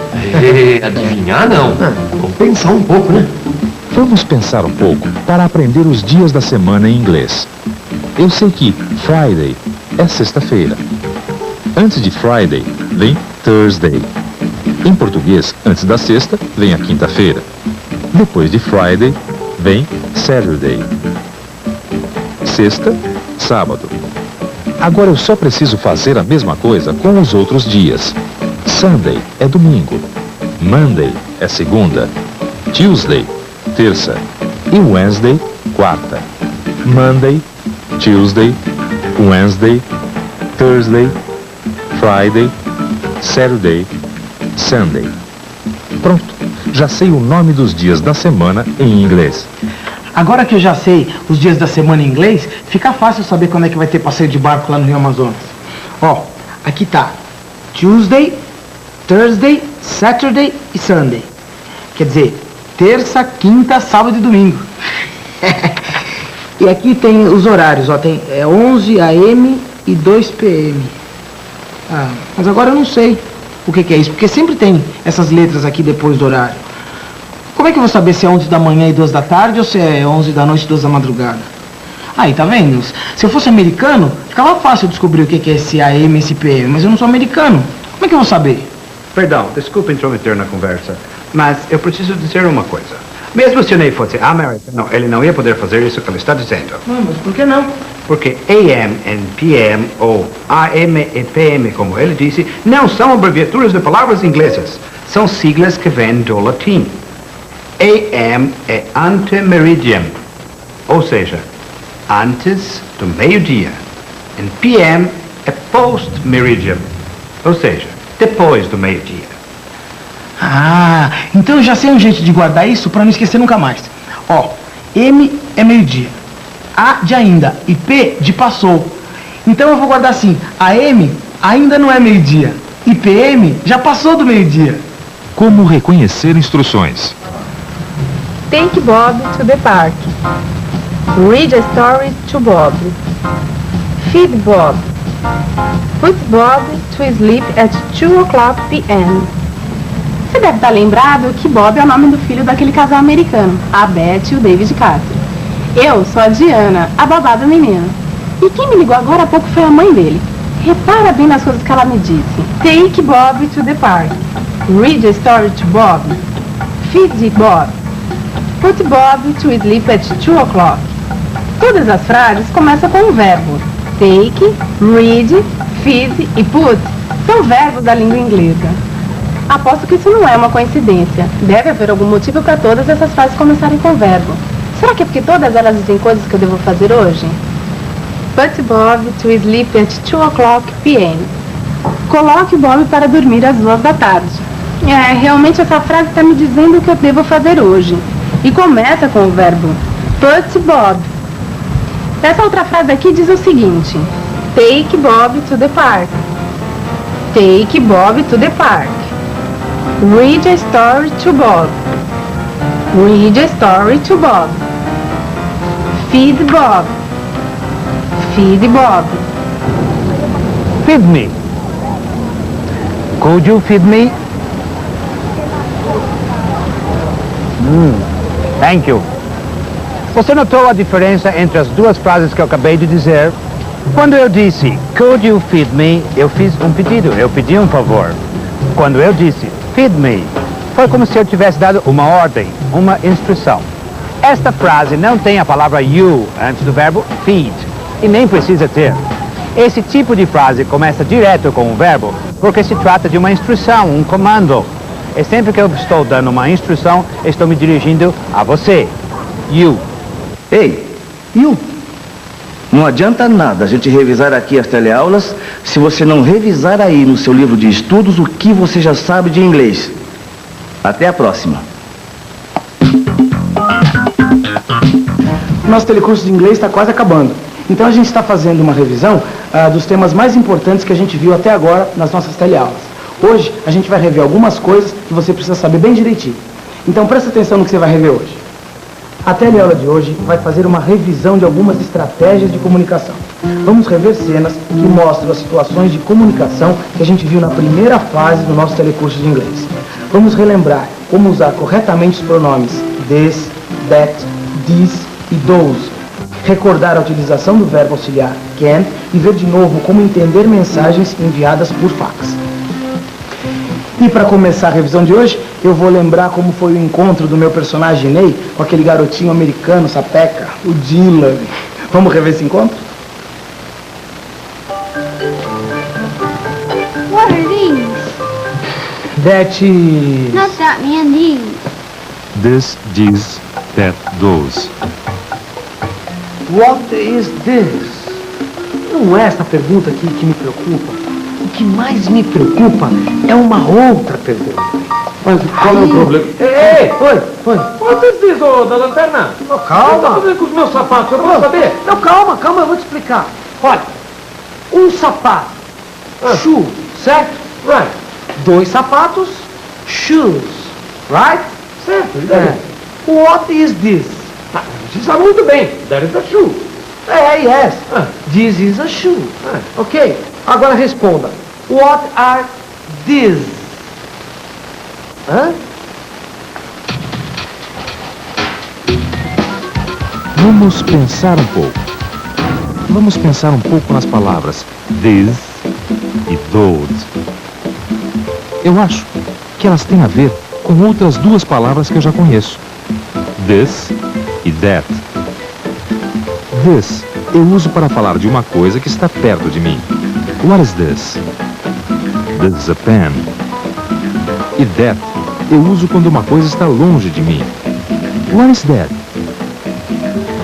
Adivinhar não. Vamos pensar um pouco, né? Vamos pensar um pouco para aprender os dias da semana em inglês. Eu sei que Friday é sexta-feira. Antes de Friday, vem Thursday. Em português, antes da sexta, vem a quinta-feira. Depois de Friday, vem Saturday. Sexta, sábado. Agora eu só preciso fazer a mesma coisa com os outros dias. Sunday é domingo. Monday é segunda. Tuesday, terça. E Wednesday, quarta. Monday, Tuesday, Wednesday, Thursday, Friday, Saturday, Sunday. Pronto, já sei o nome dos dias da semana em inglês. Agora que eu já sei os dias da semana em inglês, fica fácil saber quando é que vai ter passeio de barco lá no Rio Amazonas. Ó, aqui tá Tuesday, Thursday, Saturday e Sunday. Quer dizer, terça, quinta, sábado e domingo. E aqui tem os horários, ó, tem 11 AM e 2 PM. Mas agora eu não sei o que é isso, porque sempre tem essas letras aqui depois do horário. Como é que eu vou saber se é 11 da manhã e 2 da tarde ou se é 11 da noite e 2 da madrugada? Aí, tá vendo? Se eu fosse americano, ficava fácil descobrir o que é esse AM e esse PM, mas eu não sou americano. Como é que eu vou saber? Perdão, desculpa intrometer na conversa, mas eu preciso dizer uma coisa. Mesmo se o Ney fosse americano, ele não ia poder fazer isso que ele está dizendo. Não, mas por que não? Porque AM e PM, ou AM e PM, como ele disse, não são abreviaturas de palavras inglesas. São siglas que vêm do latim. AM é ante-meridian, ou seja, antes do meio-dia. E PM é post-meridian, ou seja, depois do meio-dia. Então eu já sei um jeito de guardar isso para não esquecer nunca mais. Ó, M é meio-dia, A de ainda e P de passou. Então eu vou guardar assim, AM ainda não é meio-dia e PM já passou do meio-dia. Como reconhecer instruções? Take Bob to the park. Read a story to Bob. Feed Bob. Put Bob to sleep at 2 o'clock p.m. Você deve estar lembrado que Bob é o nome do filho daquele casal americano, a Beth e o David Carter. Eu sou a Diana, a babá do menino. E quem me ligou agora há pouco foi a mãe dele. Repara bem nas coisas que ela me disse. Take Bob to the park. Read a story to Bob. Feed Bob. Put Bob to sleep at 2 o'clock. Todas as frases começam com um verbo. Take, read, feed e put são verbos da língua inglesa. Aposto que isso não é uma coincidência. Deve haver algum motivo para todas essas frases começarem com verbo. Será que é porque todas elas dizem coisas que eu devo fazer hoje? Put Bob to sleep at 2 o'clock p.m. Coloque Bob para dormir às 2 da tarde. Realmente essa frase está me dizendo o que eu devo fazer hoje. E começa com o verbo put Bob. Essa outra frase aqui diz o seguinte: take Bob to the park. Take Bob to the park. Read a story to Bob. Read a story to Bob. Feed Bob. Feed Bob. Feed me. Could you feed me? Thank you. Você notou a diferença entre as duas frases que eu acabei de dizer? Quando eu disse, could you feed me, eu fiz um pedido, eu pedi um favor. Quando eu disse, feed me, foi como se eu tivesse dado uma ordem, uma instrução. Esta frase não tem a palavra you antes do verbo feed, e nem precisa ter. Esse tipo de frase começa direto com o verbo, porque se trata de uma instrução, um comando. E sempre que eu estou dando uma instrução, estou me dirigindo a você. You. Ei, you. Não adianta nada a gente revisar aqui as teleaulas se você não revisar aí no seu livro de estudos o que você já sabe de inglês. Até a próxima. O nosso telecurso de inglês está quase acabando. Então a gente está fazendo uma revisão dos temas mais importantes que a gente viu até agora nas nossas teleaulas. Hoje a gente vai rever algumas coisas que você precisa saber bem direitinho. Então presta atenção no que você vai rever hoje. A teleaula de hoje vai fazer uma revisão de algumas estratégias de comunicação. Vamos rever cenas que mostram as situações de comunicação que a gente viu na primeira fase do nosso telecurso de inglês. Vamos relembrar como usar corretamente os pronomes this, that, this e those. Recordar a utilização do verbo auxiliar can e ver de novo como entender mensagens enviadas por fax. E para começar a revisão de hoje, eu vou lembrar como foi o encontro do meu personagem Ney com aquele garotinho americano sapeca, o Dylan. Vamos rever esse encontro? What are these? That is... Not that, man, these. This, these, that, those. What is this? Não é essa pergunta aqui que me preocupa. O que mais me preocupa é uma outra pergunta. Mas qual é o problema? Ei, oi. What is this, ô, da lanterna? Não, calma. O que tá fazendo com os meus sapatos? Eu posso saber? Não, calma, eu vou te explicar. Olha, um sapato, shoe, certo? Right. 2 sapatos, shoes, right? Certo, e daí? What is this? Você sabe muito bem. That is a shoe. Yes. This is a shoe. Ok. Agora responda. What are these? Hã? Vamos pensar um pouco. Vamos pensar um pouco nas palavras this e those. Eu acho que elas têm a ver com outras 2 palavras que eu já conheço. This e that. This eu uso para falar de uma coisa que está perto de mim. What is this? This is a pen. E that eu uso quando uma coisa está longe de mim. What is that?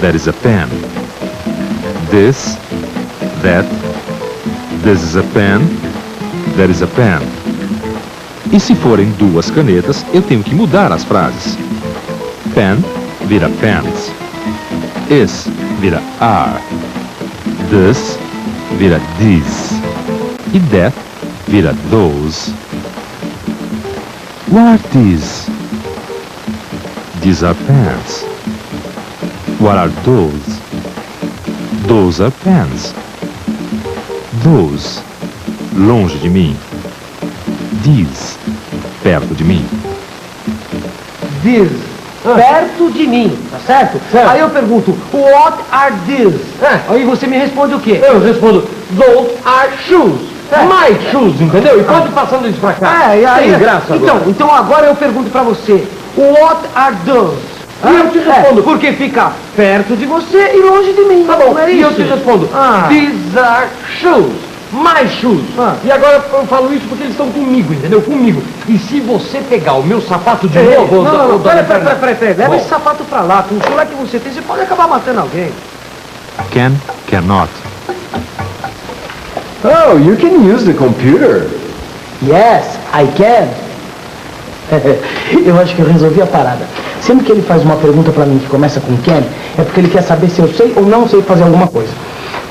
That is a pen. This, that, this is a pen, that is a pen. E se forem 2 canetas, eu tenho que mudar as frases. Pen vira pens. Is vira are. This vira these. E that vira those. What are these? These are pens. What are those? Those are pens. Those, longe de mim. These, perto de mim. These, perto de mim, tá certo? Aí eu pergunto, what are these? Aí você me responde o quê? Eu respondo, those are shoes. My shoes, entendeu? E pode ir passando isso pra cá. E aí, tem graça agora. Então agora eu pergunto pra você, what are those? E eu te respondo. Porque fica perto de você e longe de mim. Tá bom, não é e isso? eu te respondo, these are shoes. My shoes. E agora eu falo isso porque eles estão comigo, entendeu? Comigo. E se você pegar o meu sapato de novo... Não, peraí. Leva esse sapato pra lá. Com o chulé que você tem, você pode acabar matando alguém. Can, cannot. Oh, you can use the computer. Yes, I can. Eu acho que eu resolvi a parada. Sempre que ele faz uma pergunta pra mim que começa com can, é porque ele quer saber se eu sei ou não sei fazer alguma coisa.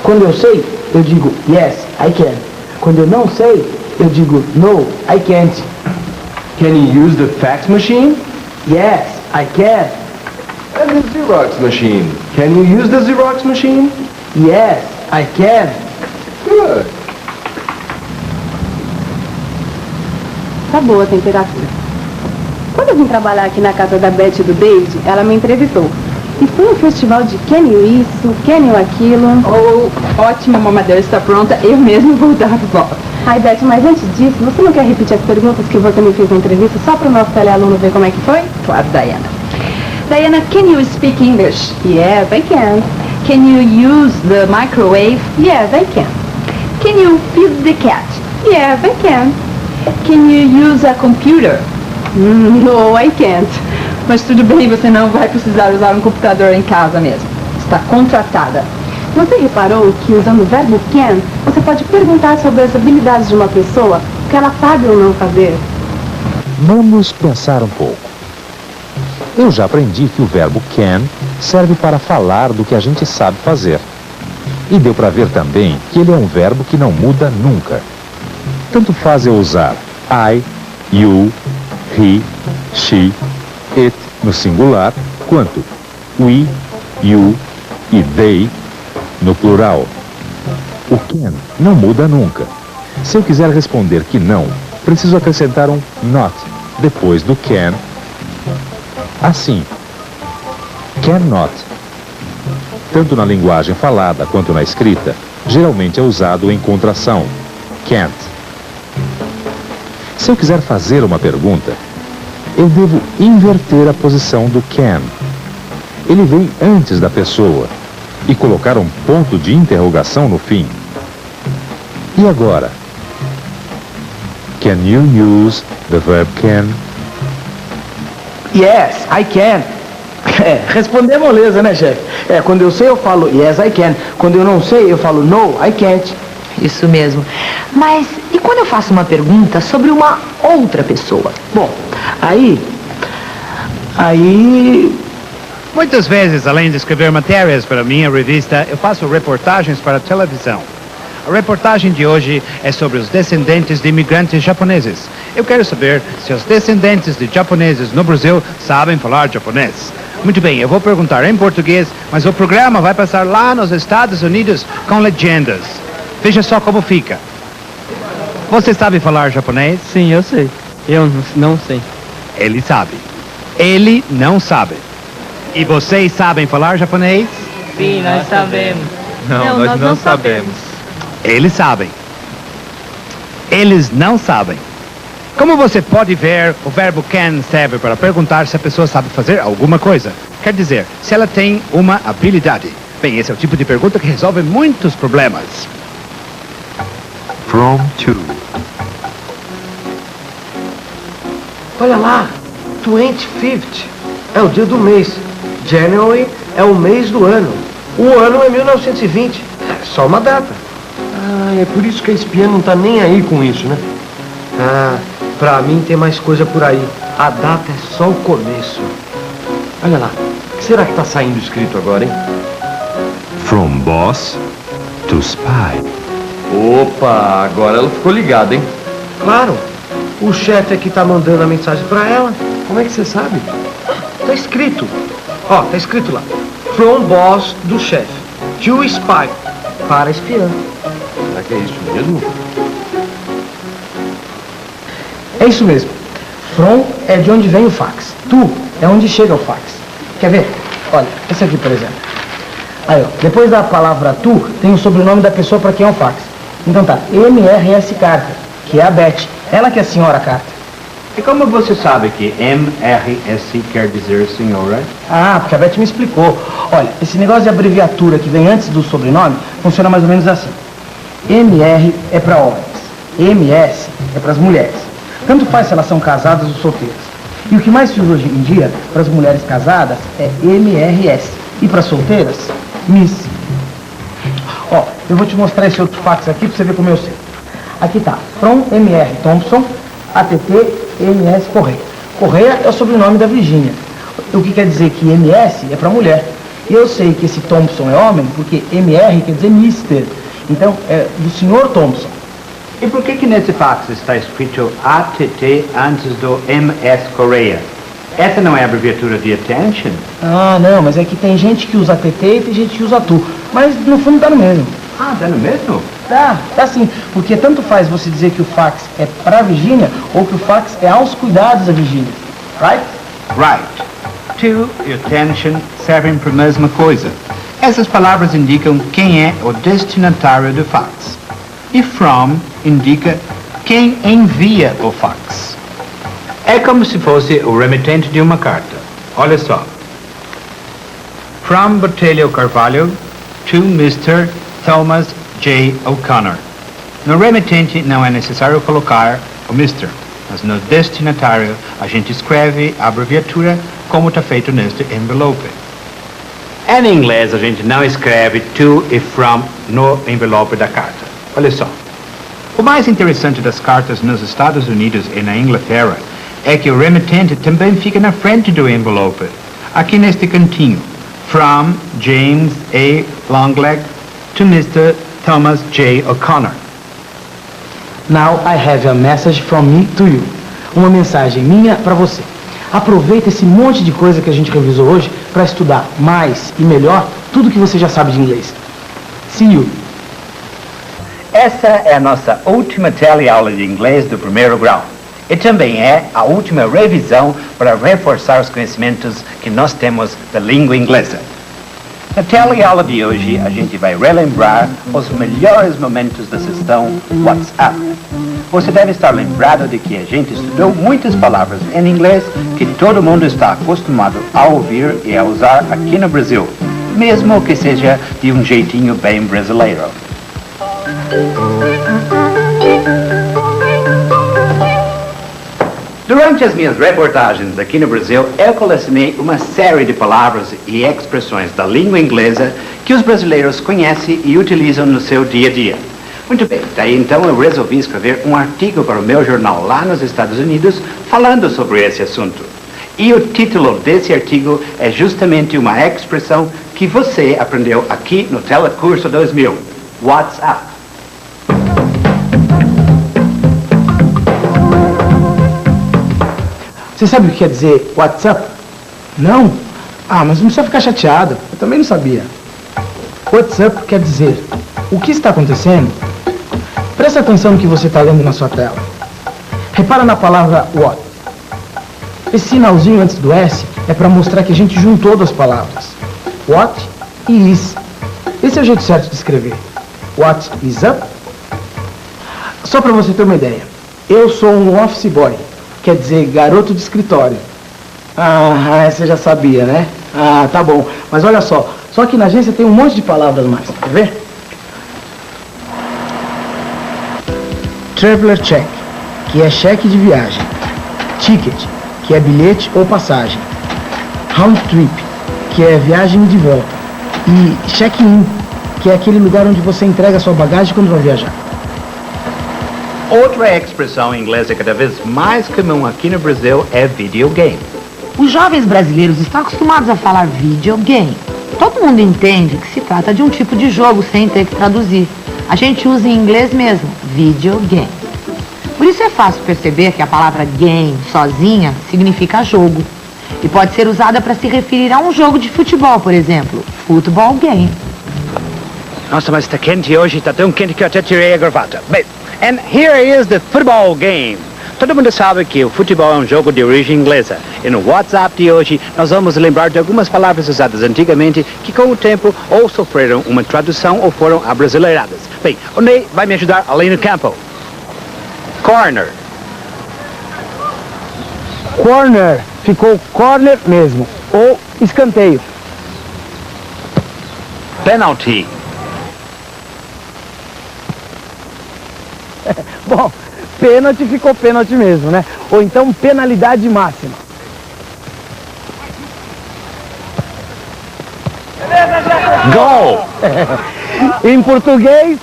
Quando eu sei, eu digo yes, I can. Quando eu não sei, eu digo no, I can't. Can you use the fax machine? Yes, I can. And the Xerox machine. Can you use the Xerox machine? Yes, I can. Good. Tá boa a temperatura. Quando eu vim trabalhar aqui na casa da Beth e do David, ela me entrevistou. E foi um festival de can you isso, can you aquilo. Ótimo, mamadeira está pronta, eu mesmo vou dar volta. Ai, Beth, mas antes disso, você não quer repetir as perguntas que você me fez na entrevista só para o nosso telealuno ver como é que foi? Claro, Diana. Diana, can you speak English? Yes, I can. Can you use the microwave? Yes, I can. Can you feed the cat? Yes, I can. Can you use a computer? No, I can't. Mas tudo bem, você não vai precisar usar um computador em casa mesmo. Está contratada. Você reparou que usando o verbo can, você pode perguntar sobre as habilidades de uma pessoa, o que ela sabe ou não fazer? Vamos pensar um pouco. Eu já aprendi que o verbo can serve para falar do que a gente sabe fazer. E deu para ver também que ele é um verbo que não muda nunca. Tanto faz eu usar I, you, he, she, it no singular, quanto we, you e they no plural. O can não muda nunca. Se eu quiser responder que não, preciso acrescentar um not depois do can. Assim, cannot. Tanto na linguagem falada quanto na escrita, geralmente é usado em contração, can't. Se eu quiser fazer uma pergunta, eu devo inverter a posição do can. Ele vem antes da pessoa e colocar um ponto de interrogação no fim. E agora? Can you use the verb can? Yes, I can. Responder é moleza, né, chefe? Quando eu sei eu falo yes, I can. Quando eu não sei eu falo no, I can't. Isso mesmo. Mas e quando eu faço uma pergunta sobre uma outra pessoa? Bom, aí... Muitas vezes, além de escrever matérias para minha revista, eu faço reportagens para a televisão. A reportagem de hoje é sobre os descendentes de imigrantes japoneses. Eu quero saber se os descendentes de japoneses no Brasil sabem falar japonês. Muito bem, eu vou perguntar em português, mas o programa vai passar lá nos Estados Unidos com legendas. Veja só como fica. Você sabe falar japonês? Sim, eu sei. Eu não sei. Ele sabe. Ele não sabe. E vocês sabem falar japonês? Sim, nós sabemos. Não, nós não sabemos. Eles sabem. Eles não sabem. Como você pode ver, o verbo can serve para perguntar se a pessoa sabe fazer alguma coisa. Quer dizer, se ela tem uma habilidade. Bem, esse é o tipo de pergunta que resolve muitos problemas. From to. Olha lá, 25th é o dia do mês. January é o mês do ano. O ano é 1920. É só uma data. Ah, é por isso que a espiã não tá nem aí com isso, né? Ah, pra mim tem mais coisa por aí. A data é só o começo. Olha lá, o que será que tá saindo escrito agora, hein? From boss to spy. Opa, agora ela ficou ligada, hein? Claro, o chefe aqui tá mandando a mensagem pra ela. Como é que você sabe? Tá escrito. Ó, tá escrito lá. From boss do chefe. To spy. Para espiã. Será que é isso mesmo? É isso mesmo. From é de onde vem o fax. To é onde chega o fax. Quer ver? Olha, esse aqui, por exemplo. Aí, ó, depois da palavra to, tem o sobrenome da pessoa para quem é o fax. Então tá, MRS Carter, que é a Beth. Ela que é a senhora Carter. E como você sabe que MRS quer dizer senhora? Ah, porque a Beth me explicou. Olha, esse negócio de abreviatura que vem antes do sobrenome funciona mais ou menos assim. MR é para homens, MS é para as mulheres. Tanto faz se elas são casadas ou solteiras. E o que mais se usa hoje em dia para as mulheres casadas é MRS. E para solteiras, Miss. Ó, eu vou te mostrar esse outro fax aqui para você ver como eu sei. Aqui tá, From MR Thompson, ATT MS Correia. Correia é o sobrenome da Virgínia. O que quer dizer que MS é para mulher. E eu sei que esse Thompson é homem porque MR quer dizer Mister. Então, é do senhor Thompson. E por que nesse fax está escrito ATT antes do MS Correia? Essa não é a abreviatura de attention? Ah, não, mas é que tem gente que usa ATT e tem gente que usa tu. Mas no fundo dá no mesmo. Ah, dá no mesmo? Dá sim. Porque tanto faz você dizer que o fax é para a Virgínia ou que o fax é aos cuidados da Virgínia. Right? Right. To e attention servem para a mesma coisa. Essas palavras indicam quem é o destinatário do fax. E from indica quem envia o fax. É como se fosse o remetente de uma carta. Olha só. From Botelho Carvalho to Mr. Thomas J. O'Connor. No remetente não é necessário colocar o Mr., mas no destinatário a gente escreve a abreviatura como está feito neste envelope. Em inglês a gente não escreve to e from no envelope da carta. Olha só. O mais interessante das cartas nos Estados Unidos e na Inglaterra é que o remetente também fica na frente do envelope, aqui neste cantinho. From James A. Longleg to Mr. Thomas J. O'Connor. Now I have a message from me to you. Uma mensagem minha para você. Aproveita esse monte de coisa que a gente revisou hoje para estudar mais e melhor tudo que você já sabe de inglês. See you! Essa é a nossa última teleaula de inglês do primeiro grau. E também é a última revisão para reforçar os conhecimentos que nós temos da língua inglesa. Na teleaula de hoje, a gente vai relembrar os melhores momentos da sessão WhatsApp. Você deve estar lembrado de que a gente estudou muitas palavras em inglês que todo mundo está acostumado a ouvir e a usar aqui no Brasil, mesmo que seja de um jeitinho bem brasileiro. Durante as minhas reportagens aqui no Brasil, eu colecionei uma série de palavras e expressões da língua inglesa que os brasileiros conhecem e utilizam no seu dia a dia. Muito bem, daí então eu resolvi escrever um artigo para o meu jornal lá nos Estados Unidos falando sobre esse assunto. E o título desse artigo é justamente uma expressão que você aprendeu aqui no Telecurso 2000, WhatsApp. Você sabe o que quer dizer WhatsApp? Não? Ah, mas não precisa ficar chateado. Eu também não sabia. WhatsApp quer dizer o que está acontecendo? Presta atenção no que você está lendo na sua tela. Repara na palavra what. Esse sinalzinho antes do S é para mostrar que a gente juntou duas palavras. What e is. Esse é o jeito certo de escrever. What is up? Só para você ter uma ideia. Eu sou um office boy. Quer dizer, garoto de escritório. Ah, você já sabia, né? Ah, tá bom. Mas olha só que na agência tem um monte de palavras mais. Quer ver? Traveler check, que é cheque de viagem. Ticket, que é bilhete ou passagem. Round trip, que é viagem de volta. E check-in, que é aquele lugar onde você entrega a sua bagagem quando vai viajar. Outra expressão inglesa cada vez mais comum aqui no Brasil é videogame. Os jovens brasileiros estão acostumados a falar videogame. Todo mundo entende que se trata de um tipo de jogo sem ter que traduzir. A gente usa em inglês mesmo, videogame. Por isso é fácil perceber que a palavra game sozinha significa jogo. E pode ser usada para se referir a um jogo de futebol, por exemplo, football game. Nossa, mas está quente hoje, está tão quente que eu até tirei a gravata. Bem, and here is the football game. Todo mundo sabe que o futebol é um jogo de origem inglesa. E no WhatsApp de hoje, nós vamos lembrar de algumas palavras usadas antigamente que com o tempo ou sofreram uma tradução ou foram abrasileiradas. Bem, o Ney vai me ajudar ali no campo. Corner. Corner. Ficou corner mesmo. Ou escanteio. Penalty. Bom, pênalti ficou pênalti mesmo, né? Ou então penalidade máxima. Gol. Em português,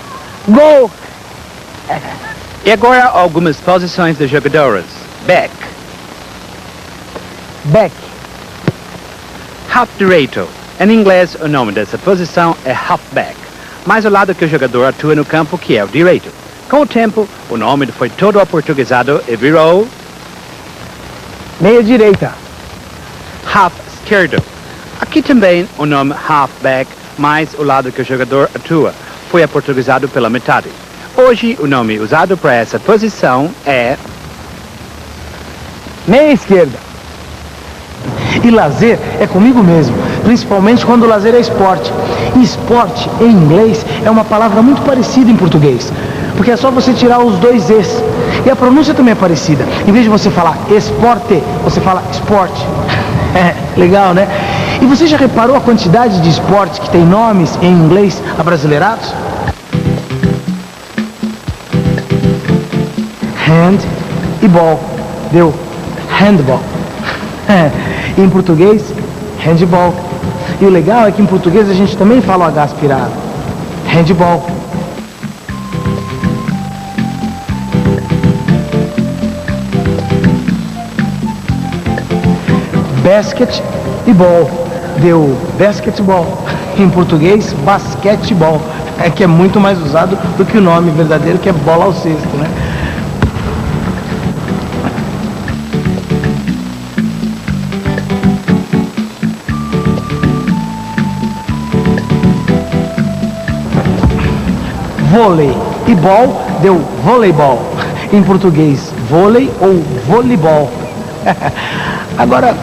gol. E agora algumas posições dos jogadores. Back. Back. Half direito. Em inglês, o nome dessa posição é halfback. Mais ao lado que o jogador atua no campo, que é o direito. Com o tempo, o nome foi todo aportuguesado e virou... meia direita. Half esquerdo. Aqui também o nome halfback, mais o lado que o jogador atua, foi aportuguesado pela metade. Hoje, o nome usado para essa posição é... meia esquerda. E lazer é comigo mesmo, principalmente quando o lazer é esporte. E esporte, em inglês, é uma palavra muito parecida em português, porque é só você tirar os dois Es. E a pronúncia também é parecida. Em vez de você falar esporte, você fala esporte. É, legal, né? E você já reparou a quantidade de esportes que tem nomes em inglês abrasileirados? Hand e ball. Deu handball. E em português, handball. E o legal é que em português a gente também fala o H aspirado. Handball. Basket e ball. Deu basketball. Em português, basquetebol. É que é muito mais usado do que o nome verdadeiro, que é bola ao cesto, né? vôlei. E ball deu voleibol. Em português, vôlei ou voleibol. Agora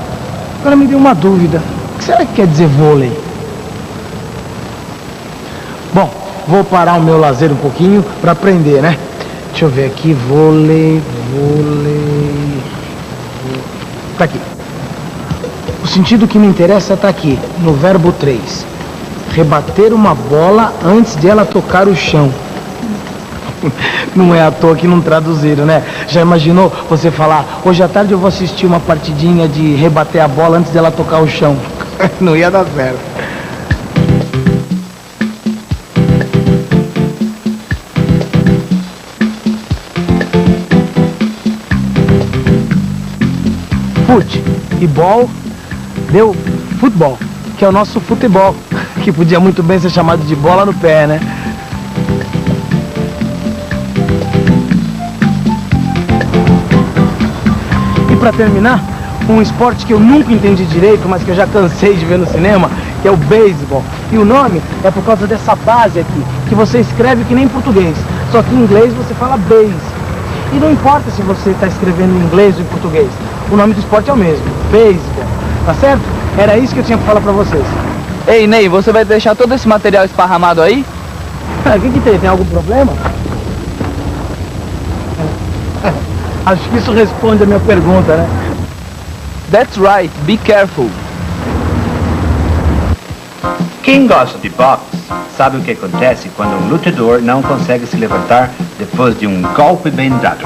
me deu uma dúvida. O que será que quer dizer vôlei? Bom, vou parar o meu lazer um pouquinho para aprender, né? Deixa eu ver aqui, vôlei. Tá aqui. O sentido que me interessa tá aqui, no verbo 3. Rebater uma bola antes de ela tocar o chão. Não é à toa que não traduziram, né? Já imaginou você falar, hoje à tarde eu vou assistir uma partidinha de rebater a bola antes dela tocar o chão? Não ia dar certo. Fute e ball deu futebol, que é o nosso futebol, que podia muito bem ser chamado de bola no pé, né? E para terminar, um esporte que eu nunca entendi direito, mas que eu já cansei de ver no cinema, que é o beisebol. E o nome é por causa dessa base aqui, que você escreve que nem em português, só que em inglês você fala base. E não importa se você está escrevendo em inglês ou em português, o nome do esporte é o mesmo, beisebol, tá certo? Era isso que eu tinha pra falar pra vocês. Ei, Ney, você vai deixar todo esse material esparramado aí? O que tem? Tem algum problema? Acho que isso responde a minha pergunta, né? That's right, be careful. Quem gosta de boxe sabe o que acontece quando um lutador não consegue se levantar depois de um golpe bem dado.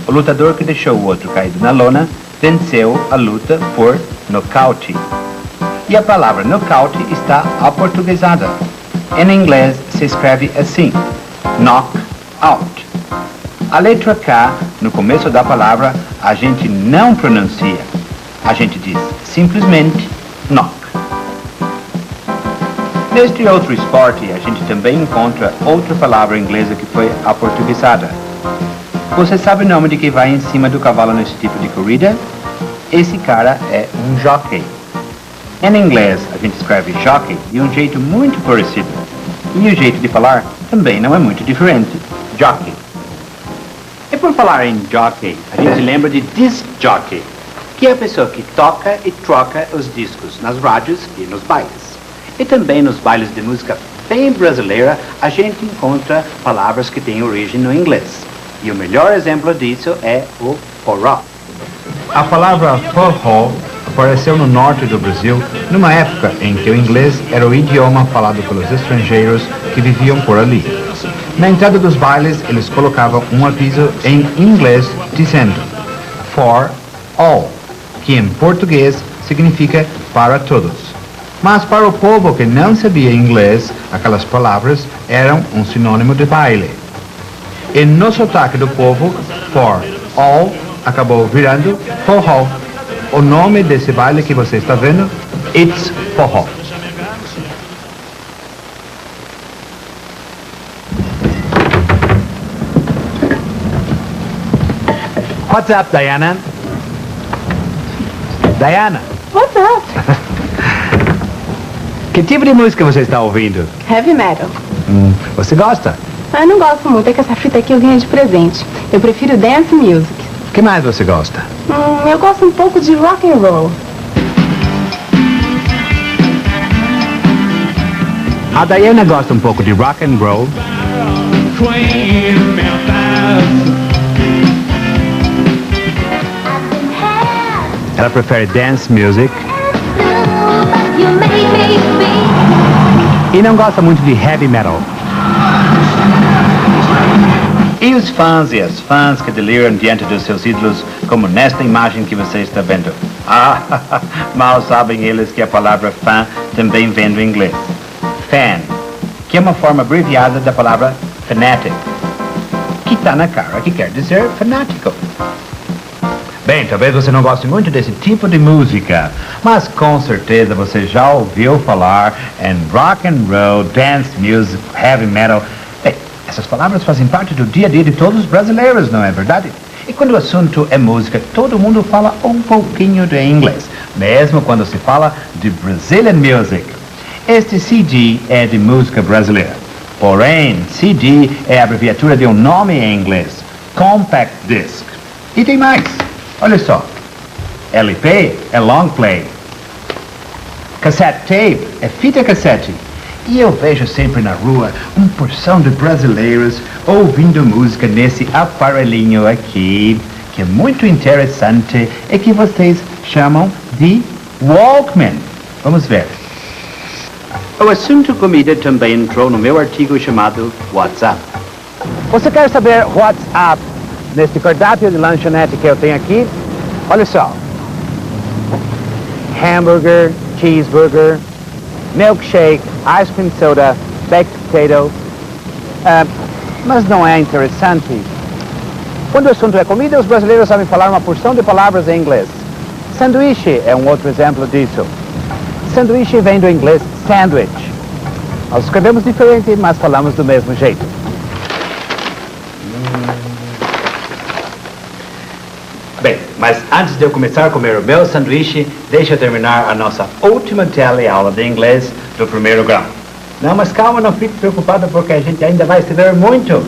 O lutador que deixou o outro caído na lona venceu a luta por nocaute. E a palavra nocaute está aportuguesada. Em inglês se escreve assim, knock out. A letra K no começo da palavra a gente não pronuncia. A gente diz simplesmente knock. Neste outro esporte a gente também encontra outra palavra inglesa que foi aportuguesada. Você sabe o nome de quem vai em cima do cavalo nesse tipo de corrida? Esse cara é um jockey. Em inglês, a gente escreve jockey de um jeito muito parecido. E o jeito de falar também não é muito diferente. Jockey. E por falar em jockey, a gente lembra de disc jockey, que é a pessoa que toca e troca os discos nas rádios e nos bailes. E também nos bailes de música bem brasileira, a gente encontra palavras que têm origem no inglês. E o melhor exemplo disso é o forró. A palavra forró apareceu no norte do Brasil numa época em que o inglês era o idioma falado pelos estrangeiros que viviam por ali. Na entrada dos bailes, eles colocavam um aviso em inglês dizendo for all, que em português significa para todos. Mas para o povo que não sabia inglês, aquelas palavras eram um sinônimo de baile. E no sotaque do povo, for all acabou virando forró. O nome desse baile que você está vendo, It's Forró. What's up, Diana? Diana? What's up? Que tipo de música você está ouvindo? Heavy metal. Você gosta? Eu não gosto muito, é que essa fita aqui eu ganhei de presente. Eu prefiro dance music. O que mais você gosta? Eu gosto um pouco de rock and roll. A Diana gosta um pouco de rock and roll. Ela prefere dance music. E não gosta muito de heavy metal. E os fãs e as fãs que deliram diante dos seus ídolos, como nesta imagem que você está vendo. Mal sabem eles que a palavra fã também vem do inglês. Fan, que é uma forma abreviada da palavra fanatic, que está na cara, que quer dizer fanático. Bem, talvez você não goste muito desse tipo de música, mas com certeza você já ouviu falar em rock and roll, dance music, heavy metal. Bem, essas palavras fazem parte do dia a dia de todos os brasileiros, não é verdade? E quando o assunto é música, todo mundo fala um pouquinho de inglês, mesmo quando se fala de Brazilian music. Este CD é de música brasileira. Porém, CD é a abreviatura de um nome em inglês, Compact Disc. E tem mais, olha só, LP é Long Play, Cassette Tape é fita cassete. E eu vejo sempre na rua uma porção de brasileiros ouvindo música nesse aparelhinho aqui, que é muito interessante e que vocês chamam de Walkman. Vamos ver. O assunto comida também entrou no meu artigo chamado WhatsApp. Você quer saber WhatsApp neste cardápio de lanchonete que eu tenho aqui? Olha só. Hambúrguer, cheeseburger, milkshake, ice cream soda, baked potato. Mas não é interessante. Quando o assunto é comida, os brasileiros sabem falar uma porção de palavras em inglês. Sanduíche é um outro exemplo disso. Sanduíche vem do inglês sandwich. Nós escrevemos diferente, mas falamos do mesmo jeito. Bem, mas antes de eu começar a comer o meu sanduíche, deixa eu terminar a nossa última teleaula de inglês do primeiro grau. Não, mas calma, não fique preocupado porque a gente ainda vai estudar muito.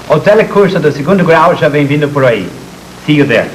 O telecurso do segundo grau já vem vindo por aí. See you there.